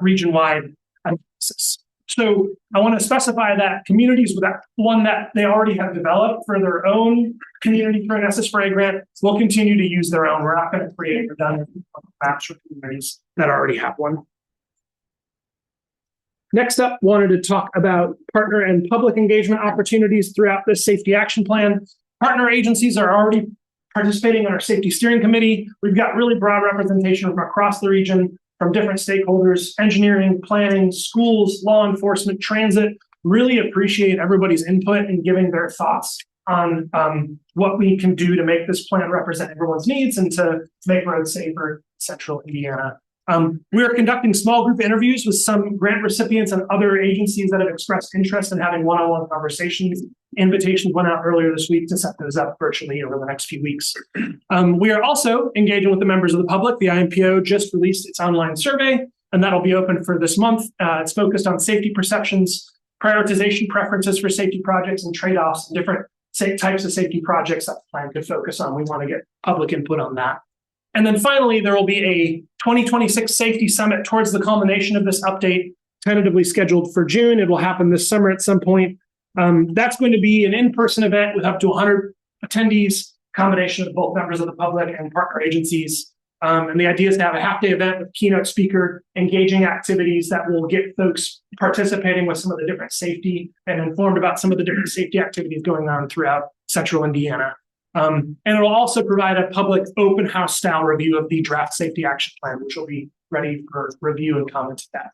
region-wide analysis. So I want to specify that communities with that one that they already have developed for their own community for an SS4A grant will continue to use their own. We're not going to create redundant maps for communities that already have one. Next up, wanted to talk about partner and public engagement opportunities throughout this safety action plan. Partner agencies are already participating in our safety steering committee. We've got really broad representation from across the region, from different stakeholders, engineering, planning, schools, law enforcement, transit. Really appreciate everybody's input and giving their thoughts on what we can do to make this plan represent everyone's needs and to make roads safer in central Indiana. We are conducting small group interviews with some grant recipients and other agencies that have expressed interest in having one-on-one conversations. Invitations went out earlier this week to set those up virtually over the next few weeks. We are also engaging with the members of the public. The IMPO just released its online survey, and that'll be open for this month. It's focused on safety perceptions, prioritization preferences for safety projects, and trade-offs, and different types of safety projects that the plan could focus on. We want to get public input on that. And then finally, there will be a 2026 Safety Summit towards the culmination of this update, tentatively scheduled for June. It will happen this summer at some point. That's going to be an in-person event with up to 100 attendees, combination of both members of the public and partner agencies. And the idea is to have a half-day event with keynote speaker, engaging activities that will get folks participating with some of the different safety and informed about some of the different safety activities going on throughout central Indiana. And it'll also provide a public open house style review of the draft safety action plan, which will be ready for review and comment at that.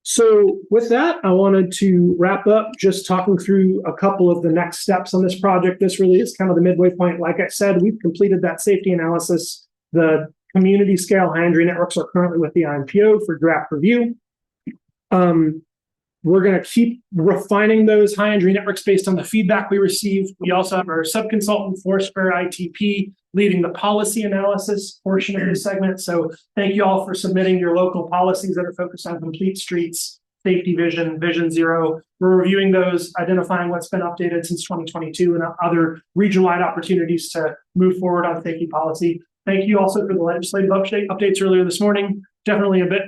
So with that, I wanted to wrap up just talking through a couple of the next steps on this project. This really is kind of the midway point. Like I said, we've completed that safety analysis. The community scale high injury networks are currently with the IMPO for draft review. We're going to keep refining those high injury networks based on the feedback we receive. We also have our sub-consultant, Foursquare ITP, leading the policy analysis portion of this segment. So thank you all for submitting your local policies that are focused on complete streets, safety vision, vision zero. We're reviewing those, identifying what's been updated since 2022 and other region-wide opportunities to move forward on safety policy. Thank you also for the legislative updates earlier this morning. Definitely a bit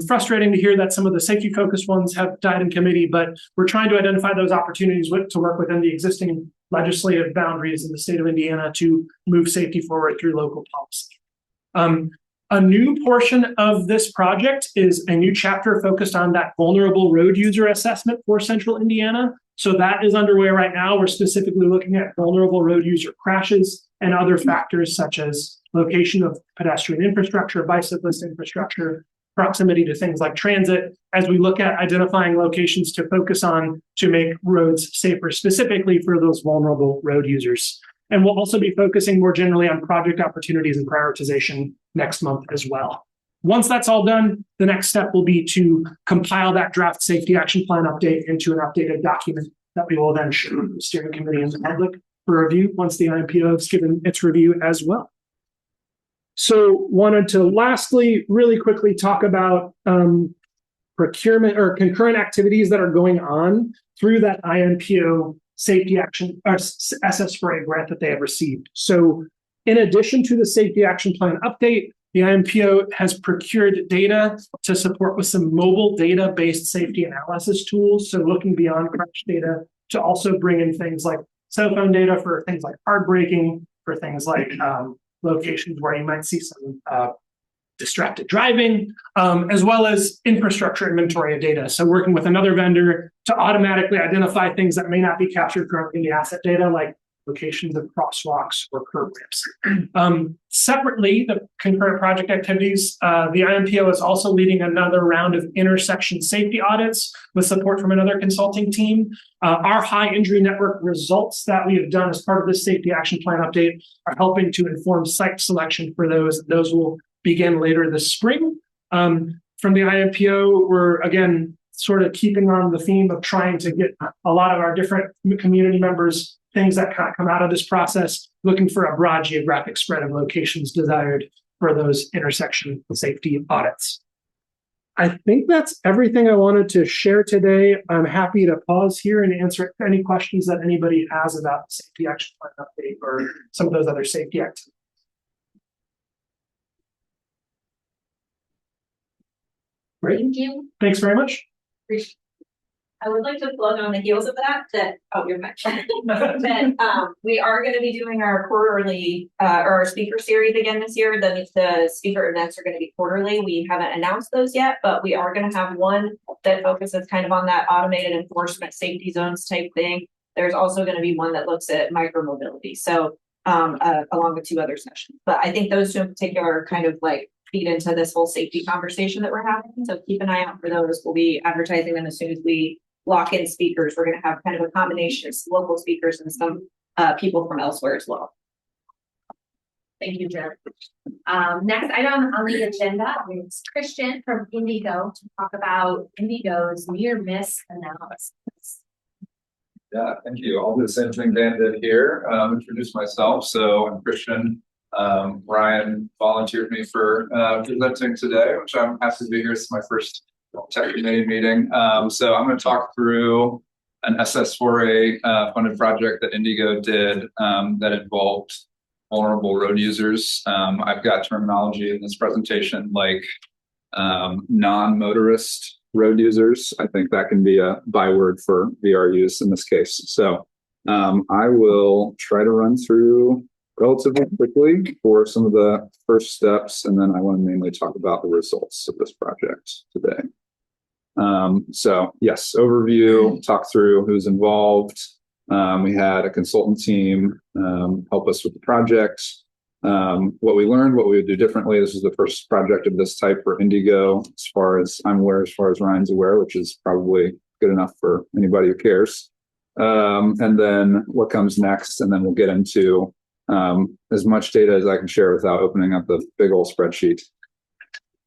frustrating to hear that some of the safety focused ones have died in committee, but we're trying to identify those opportunities to work within the existing legislative boundaries in the state of Indiana to move safety forward through local policy. A new portion of this project is a new chapter focused on that vulnerable road user assessment for central Indiana. So that is underway right now. We're specifically looking at vulnerable road user crashes and other factors such as location of pedestrian infrastructure, bicyclist infrastructure, proximity to things like transit, as we look at identifying locations to focus on to make roads safer, specifically for those vulnerable road users. And we'll also be focusing more generally on project opportunities and prioritization next month as well. Once that's all done, the next step will be to compile that draft safety action plan update into an updated document that we will then share with the steering committee and the public for review once the IMPO has given its review as well. So wanted to lastly, really quickly talk about procurement or concurrent activities that are going on through that IMPO safety action or SS4A grant that they have received. So in addition to the safety action plan update, the IMPO has procured data to support with some mobile data-based safety analysis tools. So looking beyond crash data to also bring in things like cell phone data for things like hard braking, for things like locations where you might see some distracted driving, as well as infrastructure inventory of data. So working with another vendor to automatically identify things that may not be captured currently in the asset data, like locations of crosswalks or curb ramps. Separately, the concurrent project activities, the IMPO is also leading another round of intersection safety audits with support from another consulting team. Our high injury network results that we have done as part of this safety action plan update are helping to inform site selection for those. Those will begin later this spring. From the IMPO, we're again sort of keeping on the theme of trying to get a lot of our different community members things that kind of come out of this process, looking for a broad geographic spread of locations desired for those intersection safety audits. I think that's everything I wanted to share today. I'm happy to pause here and answer any questions that anybody has about the safety action plan update or some of those other safety activities. Great. Thank you. Thanks very much. I would like to plug on the heels of that oh, you're back. that we are going to be doing our quarterly or our speaker series again this year. The speaker events are going to be quarterly. We haven't announced those yet, but we are going to have one that focuses kind of on that automated enforcement safety zones type thing. There's also going to be one that looks at micromobility. So along with two other sessions. But I think those two in particular kind of like feed into this whole safety conversation that we're having. So keep an eye out for those. We'll be advertising them as soon as we lock in speakers. We're going to have kind of a combination of local speakers and some people from elsewhere as well. Thank you, Jen. Next item on the agenda is Christian from Indigo to talk about Indigo's near miss analysis. Yeah, thank you. I'll do the same thing Dan did here. Introduce myself. So I'm Christian. Ryan volunteered me for presenting today, which I'm happy to be here. It's my first tech committee meeting. So I'm going to talk through an SS4A funded project that Indigo did that involved vulnerable road users. I've got terminology in this presentation like non-motorist road users. I think that can be a byword for VR use in this case. So I will try to run through relatively quickly for some of the first steps, and then I want to mainly talk about the results of this project today. So yes, overview, talk through who's involved. We had a consultant team help us with the project. What we learned, what we would do differently. This is the first project of this type for Indigo, as far as I'm aware, as far as Ryan's aware, which is probably good enough for anybody who cares. And then what comes next, and then we'll get into as much data as I can share without opening up the big old spreadsheet.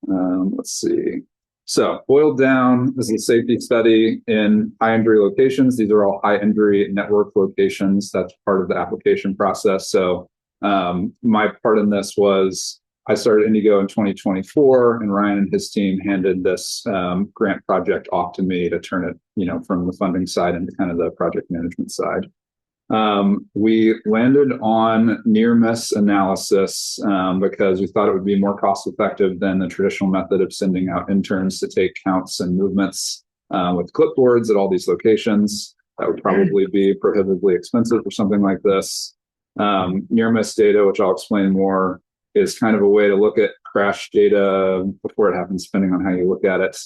Let's see. So boiled down, this is a safety study in high injury locations. These are all high injury network locations. That's part of the application process. So my part in this was I started Indigo in 2024, and Ryan and his team handed this grant project off to me to turn it, from the funding side into kind of the project management side. We landed on near miss analysis because we thought it would be more cost effective than the traditional method of sending out interns to take counts and movements with clipboards at all these locations. That would probably be prohibitively expensive for something like this. Near miss data, which I'll explain more, is kind of a way to look at crash data before it happens, depending on how you look at it.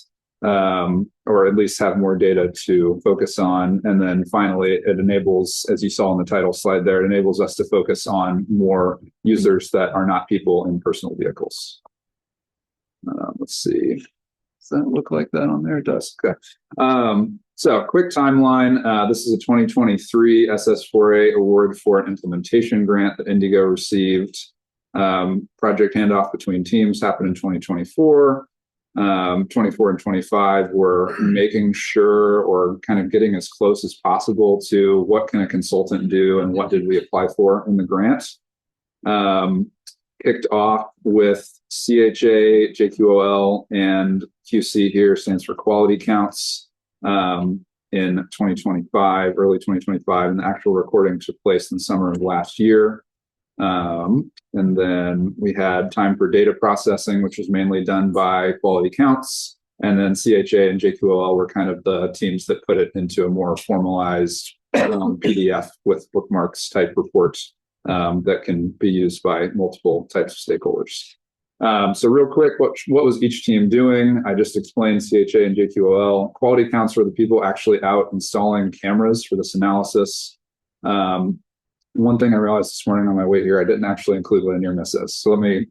or at least have more data to focus on. And then finally, it enables, as you saw in the title slide there, it enables us to focus on more users that are not people in personal vehicles. Let's see. Does that look like that on there? It does. Okay. So quick timeline. This is a 2023 SS4A award for an implementation grant that Indigo received. Project handoff between teams happened in 2024. 24 and 25 were making sure, or kind of getting as close as possible to what can a consultant do and what did we apply for in the grant. Kicked off with CHA, JQOL, and QC here stands for quality counts in 2025, early 2025, and the actual recording took place in the summer of last year. And then we had time for data processing, which was mainly done by quality counts. And then CHA and JQOL were kind of the teams that put it into a more formalized PDF with bookmarks type report that can be used by multiple types of stakeholders. So real quick, what was each team doing? I just explained CHA and JQOL. Quality counts were the people actually out installing cameras for this analysis. One thing I realized this morning on my way here, I didn't actually include what a near miss is. So let me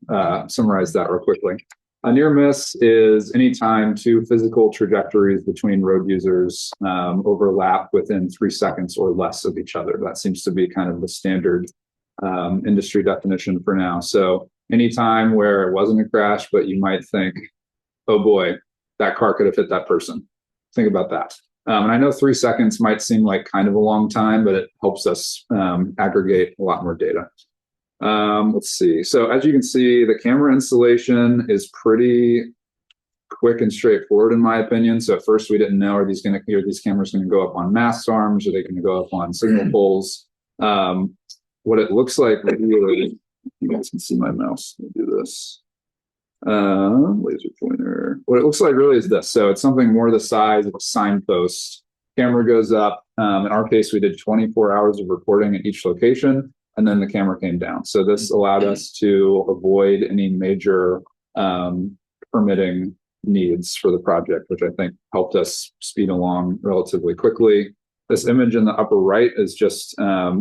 summarize that real quickly. A near miss is any time two physical trajectories between road users overlap within 3 seconds or less of each other. That seems to be kind of the standard industry definition for now. So anytime where it wasn't a crash, but you might think, oh boy, that car could have hit that person. Think about that. And I know 3 seconds might seem like kind of a long time, but it helps us aggregate a lot more data. Let's see. So as you can see, the camera installation is pretty quick and straightforward in my opinion. So at first we didn't know, are these cameras going to go up on mast arms? Are they going to go up on signal poles? What it looks like really, you guys can see my mouse. Let me do this. Laser pointer. What it looks like really is this. So it's something more the size of a signpost. Camera goes up. In our case, we did 24 hours of recording at each location, and then the camera came down. So this allowed us to avoid any major permitting needs for the project, which I think helped us speed along relatively quickly. This image in the upper right is just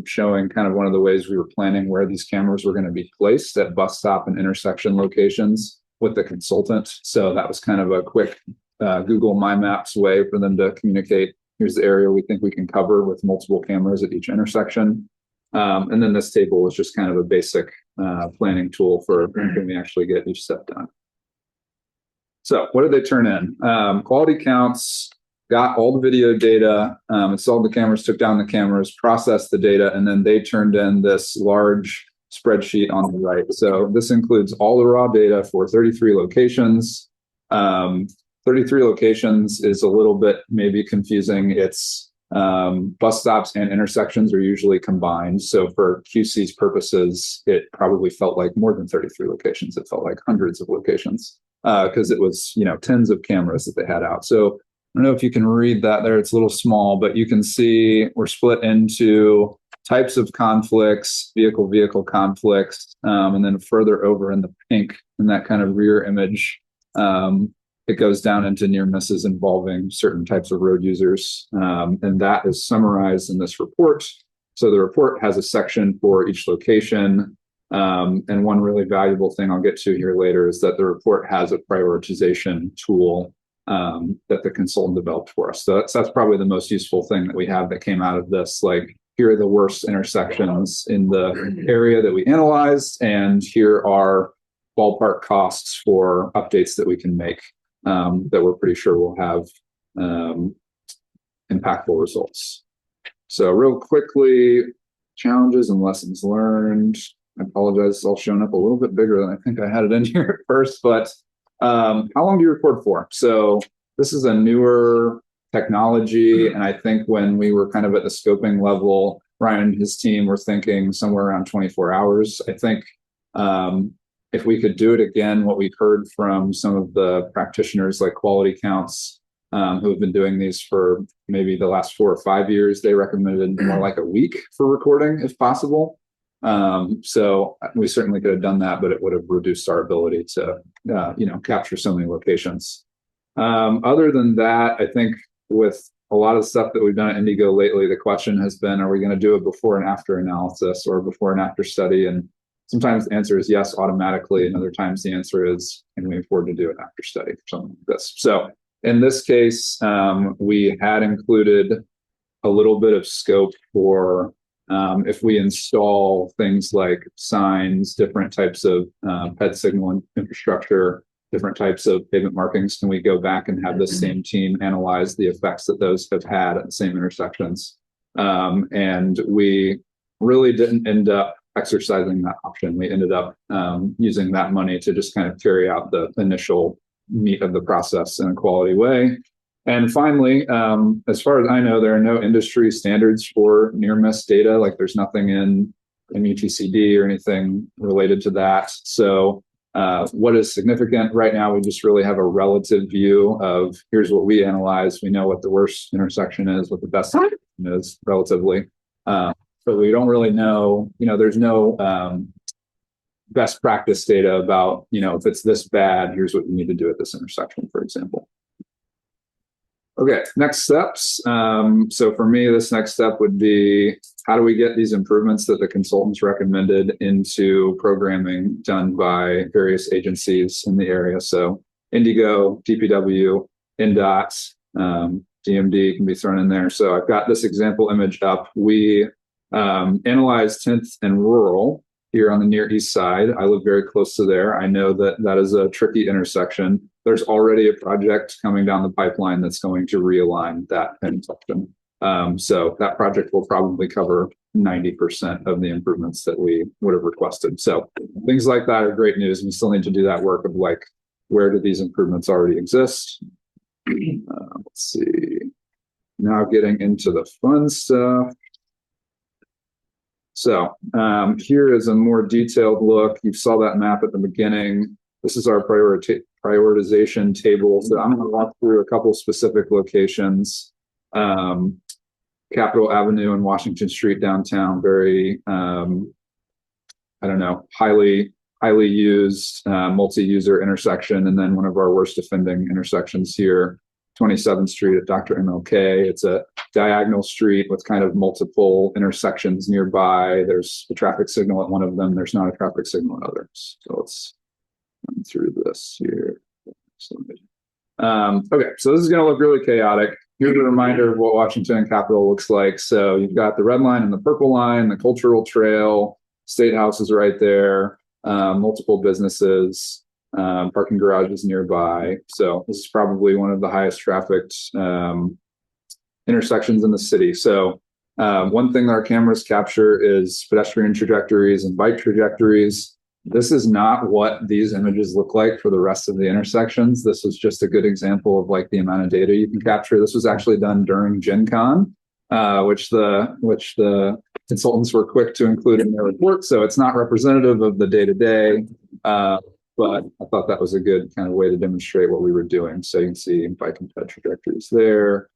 showing kind of one of the ways we were planning where these cameras were going to be placed at bus stop and intersection locations with the consultant. So that was kind of a quick Google My Maps way for them to communicate. Here's the area we think we can cover with multiple cameras at each intersection. And then this table is just kind of a basic planning tool for when can we actually get each step done. So what did they turn in? Quality counts, got all the video data, installed the cameras, took down the cameras, processed the data, and then they turned in this large spreadsheet on the right. So this includes all the raw data for 33 locations. 33 locations is a little bit maybe confusing. It's bus stops and intersections are usually combined. So for QC's purposes, it probably felt like more than 33 locations. It felt like hundreds of locations because it was, tens of cameras that they had out. So I don't know if you can read that there. It's a little small, but you can see we're split into types of conflicts, vehicle conflicts, and then further over in the pink in that kind of rear image, it goes down into near misses involving certain types of road users. And that is summarized in this report. So the report has a section for each location. And one really valuable thing I'll get to here later is that the report has a prioritization tool that the consultant developed for us. So that's probably the most useful thing that we have that came out of this. Like, here are the worst intersections in the area that we analyzed, and here are ballpark costs for updates that we can make that we're pretty sure will have impactful results. So real quickly, challenges and lessons learned. I apologize, it's all shown up a little bit bigger than I think I had it in here at first, but how long do you record for? So this is a newer technology, and I think when we were kind of at the scoping level, Ryan and his team were thinking somewhere around 24 hours. I think if we could do it again, what we've heard from some of the practitioners like Quality Counts who have been doing these for maybe the last 4 or 5 years, they recommended more like a week for recording if possible. So we certainly could have done that, but it would have reduced our ability to, capture so many locations. Other than that, I think with a lot of the stuff that we've done at Indigo lately, the question has been, are we going to do a before and after analysis or before and after study? And sometimes the answer is yes, automatically. And other times the answer is, can we afford to do an after study for something like this? So in this case, we had included a little bit of scope for if we install things like signs, different types of PED signal infrastructure, different types of pavement markings, can we go back and have the same team analyze the effects that those have had at the same intersections? And we really didn't end up exercising that option. We ended up using that money to just kind of carry out the initial meat of the process in a quality way. And finally, as far as I know, there are no industry standards for near miss data. Like there's nothing in MUTCD or anything related to that. So what is significant right now, we just really have a relative view of here's what we analyze. We know what the worst intersection is, what the best intersection is relatively. But we don't really know, there's no best practice data about, if it's this bad, here's what you need to do at this intersection, for example. Okay, next steps. So for me, this next step would be, how do we get these improvements that the consultants recommended into programming done by various agencies in the area? So Indigo, DPW, NDOT, DMD can be thrown in there. So I've got this example image up. We analyzed 10th and rural here on the near east side. I live very close to there. I know that that is a tricky intersection. There's already a project coming down the pipeline that's going to realign that intersection. So that project will probably cover 90% of the improvements that we would have requested. So things like that are great news. We still need to do that work of like, where do these improvements already exist? Let's see. Now getting into the fun stuff. So here is a more detailed look. You saw that map at the beginning. This is our prioritization table. So I'm going to walk through a couple specific locations. Capitol Avenue and Washington Street downtown, very, highly used multi-user intersection. And then one of our worst offending intersections here, 27th Street at Dr. MLK. It's a diagonal street with kind of multiple intersections nearby. There's a traffic signal at one of them. There's not a traffic signal at others. So let's run through this here. Okay, so this is going to look really chaotic. Here's a reminder of what Washington and Capitol looks like. So you've got the red line and the purple line, the cultural trail, State House is right there, multiple businesses, parking garages nearby. So this is probably one of the highest trafficked intersections in the city. So one thing that our cameras capture is pedestrian trajectories and bike trajectories. This is not what these images look like for the rest of the intersections. This is just a good example of like the amount of data you can capture. This was actually done during Gen Con, which the consultants were quick to include in their report. So it's not representative of the day-to-day, but I thought that was a good kind of way to demonstrate what we were doing. So you can see bike and ped trajectories there.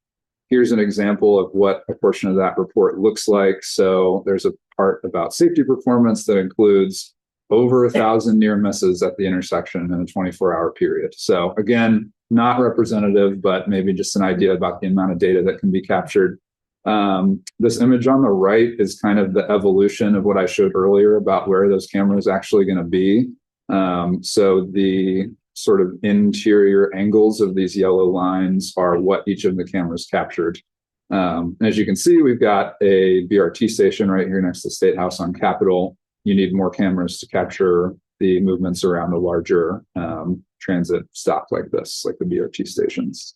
Here's an example of what a portion of that report looks like. So there's a part about safety performance that includes over 1,000 near misses at the intersection in a 24-hour period. So again, not representative, but maybe just an idea about the amount of data that can be captured. This image on the right is kind of the evolution of what I showed earlier about where those cameras actually going to be. So the sort of interior angles of these yellow lines are what each of the cameras captured. As you can see, we've got a BRT station right here next to State House on Capitol. You need more cameras to capture the movements around a larger transit stop like this, like the BRT stations.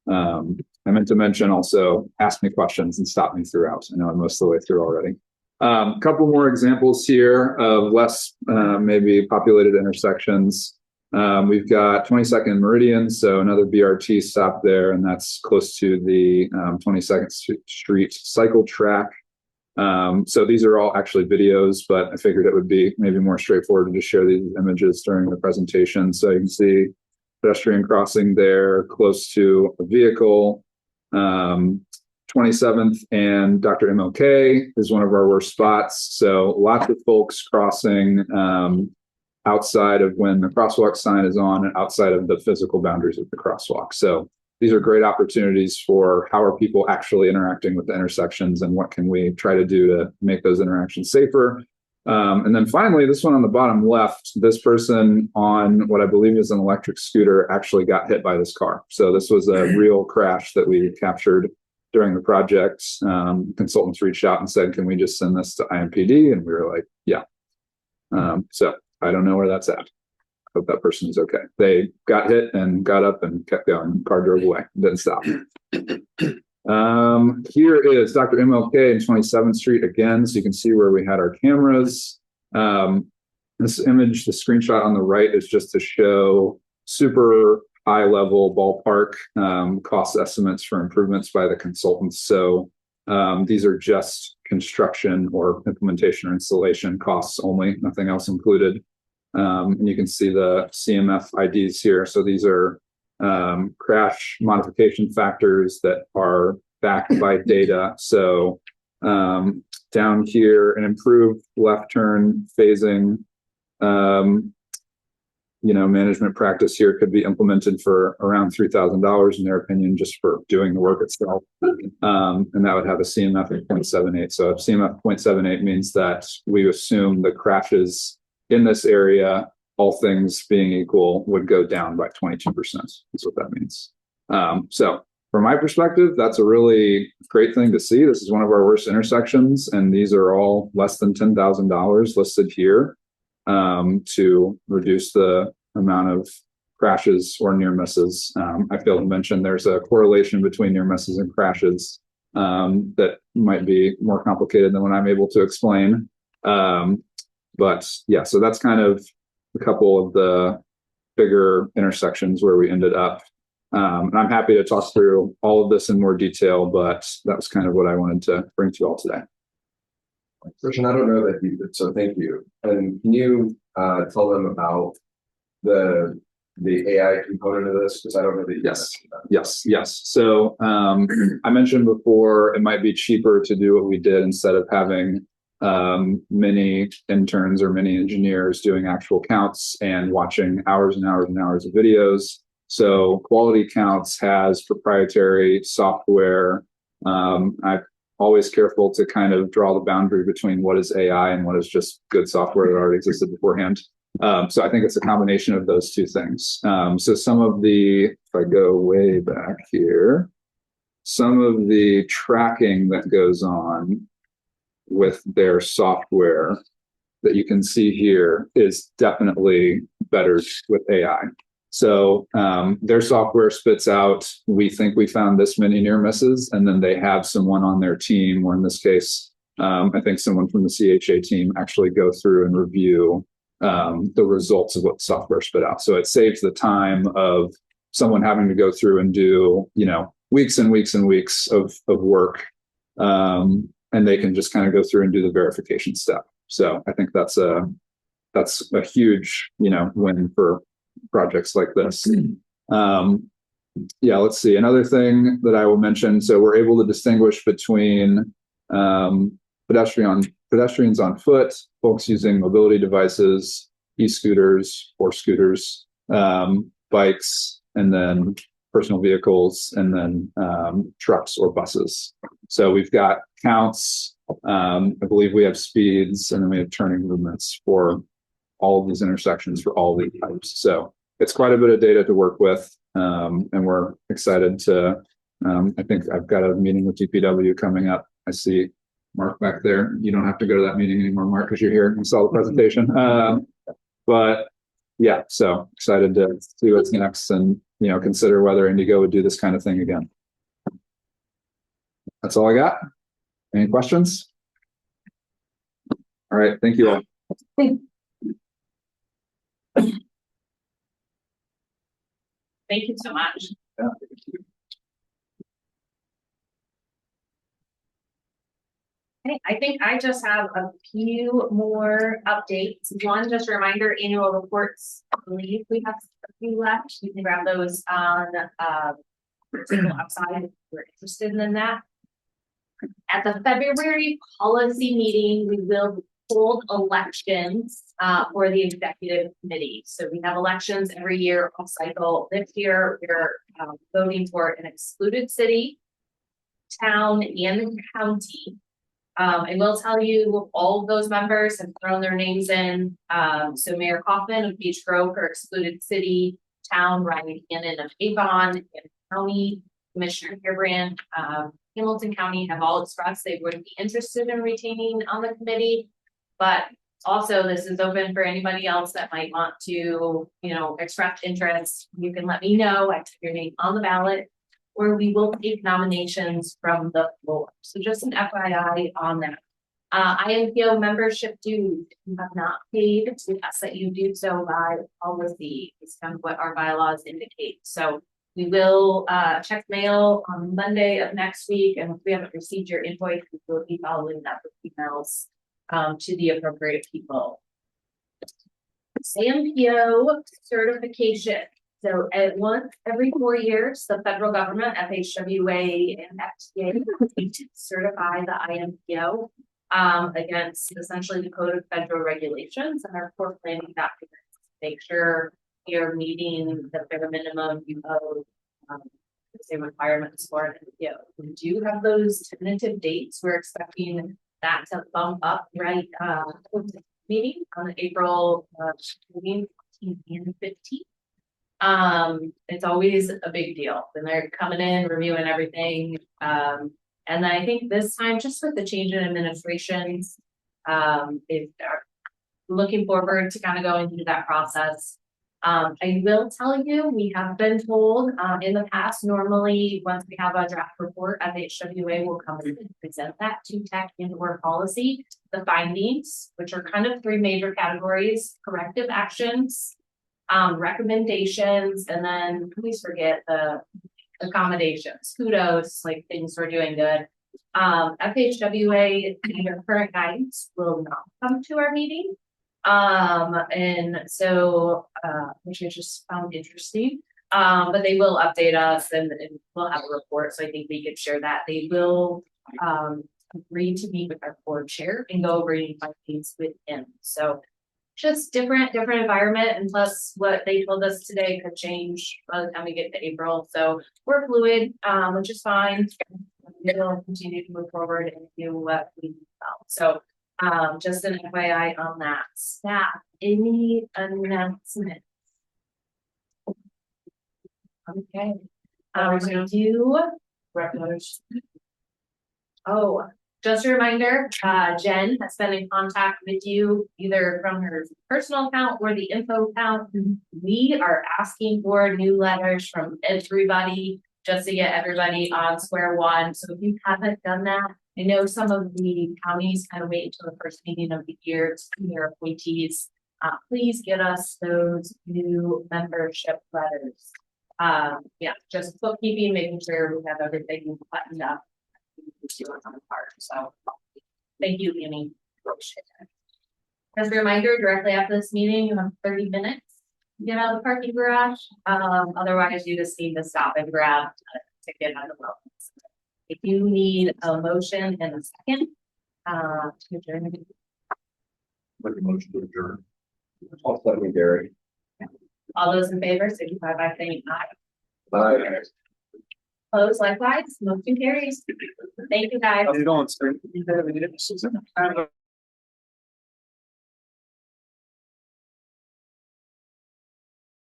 I meant to mention also, ask me questions and stop me throughout. I know I'm most of the way through already. A couple more examples here of less maybe populated intersections. We've got 22nd Meridian, so another BRT stop there, and that's close to the 22nd Street cycle track. So these are all actually videos, but I figured it would be maybe more straightforward to just share these images during the presentation. So you can see pedestrian crossing there close to a vehicle. 27th and Dr. MLK is one of our worst spots. So lots of folks crossing outside of when the crosswalk sign is on and outside of the physical boundaries of the crosswalk. So these are great opportunities for how are people actually interacting with the intersections and what can we try to do to make those interactions safer. And then finally, this one on the bottom left, this person on what I believe is an electric scooter actually got hit by this car. So this was a real crash that we captured during the project. Consultants reached out and said, can we just send this to IMPD? And we were like, yeah. So I don't know where that's at. Hope that person is okay. They got hit and got up and kept going. Car drove away, didn't stop. Here is Dr. MLK and 27th Street again, so you can see where we had our cameras. This image, the screenshot on the right, is just to show super high level ballpark cost estimates for improvements by the consultants. So these are just construction or implementation or installation costs only, nothing else included. And you can see the CMF IDs here. So these are crash modification factors that are backed by data. So down here, an improved left turn phasing, management practice here could be implemented for around $3,000 in their opinion, just for doing the work itself. And that would have a CMF of 0.78. So CMF 0.78 means that we assume the crashes in this area, all things being equal, would go down by 22%. That's what that means. So from my perspective, that's a really great thing to see. This is one of our worst intersections, and these are all less than $10,000 listed here to reduce the amount of crashes or near misses. I failed to mention there's a correlation between near misses and crashes that might be more complicated than what I'm able to explain. But yeah, so that's kind of a couple of the bigger intersections where we ended up. And I'm happy to talk through all of this in more detail, but that was kind of what I wanted to bring to you all today. Christian, I don't know that you did, so thank you. And can you tell them about the AI component of this? Because I don't know that you Yes. So I mentioned before, it might be cheaper to do what we did instead of having many interns or many engineers doing actual counts and watching hours and hours and hours of videos. So Quality Counts has proprietary software. I'm always careful to kind of draw the boundary between what is AI and what is just good software that already existed beforehand. So I think it's a combination of those two things. So some of the, if I go way back here, some of the tracking that goes on with their software that you can see here is definitely better with AI. So their software spits out, we think we found this many near misses, and then they have someone on their team, or in this case, I think someone from the CHA team actually go through and review the results of what the software spit out. So it saves the time of someone having to go through and do, weeks and weeks and weeks of work. And they can just kind of go through and do the verification step. So I think that's a huge, win for projects like this. Let's see. Another thing that I will mention. So we're able to distinguish between pedestrians on foot, folks using mobility devices, e-scooters or scooters, bikes, and then personal vehicles, and then trucks or buses. So we've got counts. I believe we have speeds, and then we have turning movements for all of these intersections for all these types. So it's quite a bit of data to work with, and we're excited to. I think I've got a meeting with DPW coming up. I see Mark back there. You don't have to go to that meeting anymore, Mark, because you're here and saw the presentation. But yeah, so excited to see what's next, and consider whether Indigo would do this kind of thing again. That's all I got. Any questions? All right, thank you all. Thank you so much. Yeah. Okay, I think I just have a few more updates. One, just a reminder, annual reports. I believe we have a few left. You can grab those on table outside if you're interested in that. At the February policy meeting, we will hold elections for the executive committee. So we have elections every year on cycle. This year, we're voting for an excluded city, town, and county. I will tell you, all of those members have thrown their names in. So Mayor Kaufman of Beech Grove for excluded city, town, Ryan Hannon of Avon, and county, Commissioner Harebrant, Hamilton County have all expressed they would be interested in retaining on the committee. But also, this is open for anybody else that might want to, you know, express interest. You can let me know. I put your name on the ballot, or we will take nominations from the floor. So just an FYI on that. IMPO membership dues, if you have not paid, we ask that you do so by policy. It's kind of what our bylaws indicate. So we will check mail on Monday of next week, and if we haven't received your invoice, we will be following up with emails to the appropriate people. IMPO certification. So at once every 4 years, the federal government, FHWA and FTA, need to certify the IMPO against essentially the Code of Federal Regulations and our core planning documents to make sure you're meeting the bare minimum say requirements for an IMPO. We do have those tentative dates. We're expecting that to bump up meeting on the April meeting 14th and 15th. It's always a big deal when they're coming in, reviewing everything. And then I think this time, just with the change in administrations, they are looking forward to kind of going through that process. I will tell you, we have been told in the past, normally once we have a draft report, FHWA will come in and present that to tech and or policy, the findings, which are kind of 3 major categories: corrective actions, recommendations, and then please forget the accommodations, kudos, like things we're doing good. FHWA, their current guidance will not come to our meeting. And so, which I just found interesting. But they will update us and we'll have a report. So I think we could share that. They will agree to meet with our board chair and go over any findings with him. So just different environment, and plus what they told us today could change by the time we get to April. So we're fluid, which is fine. We'll continue to move forward and do what we felt. So just an FYI on that. Staff, any announcements? Okay. We do revenues. Oh, just a reminder, Jen has been in contact with you either from her personal account or the IMPO account. We are asking for new letters from everybody just to get everybody on square one. So if you haven't done that, I know some of the counties kind of wait until the first meeting of the year to see their appointees. Please get us those new membership letters. Yeah, just bookkeeping, making sure we have everything buttoned up. On the part. So thank you, Amy. As a reminder, directly after this meeting, you have 30 minutes to get out of the parking garage. Otherwise, you just need to stop and grab a ticket on the road. If you need a motion and a second, to adjourn. Make a motion to adjourn. I'll second Gary. All those in favor, signify by saying aye. Bye. Opposed, likewise, motion carries. Thank you, guys. How's it going, sir?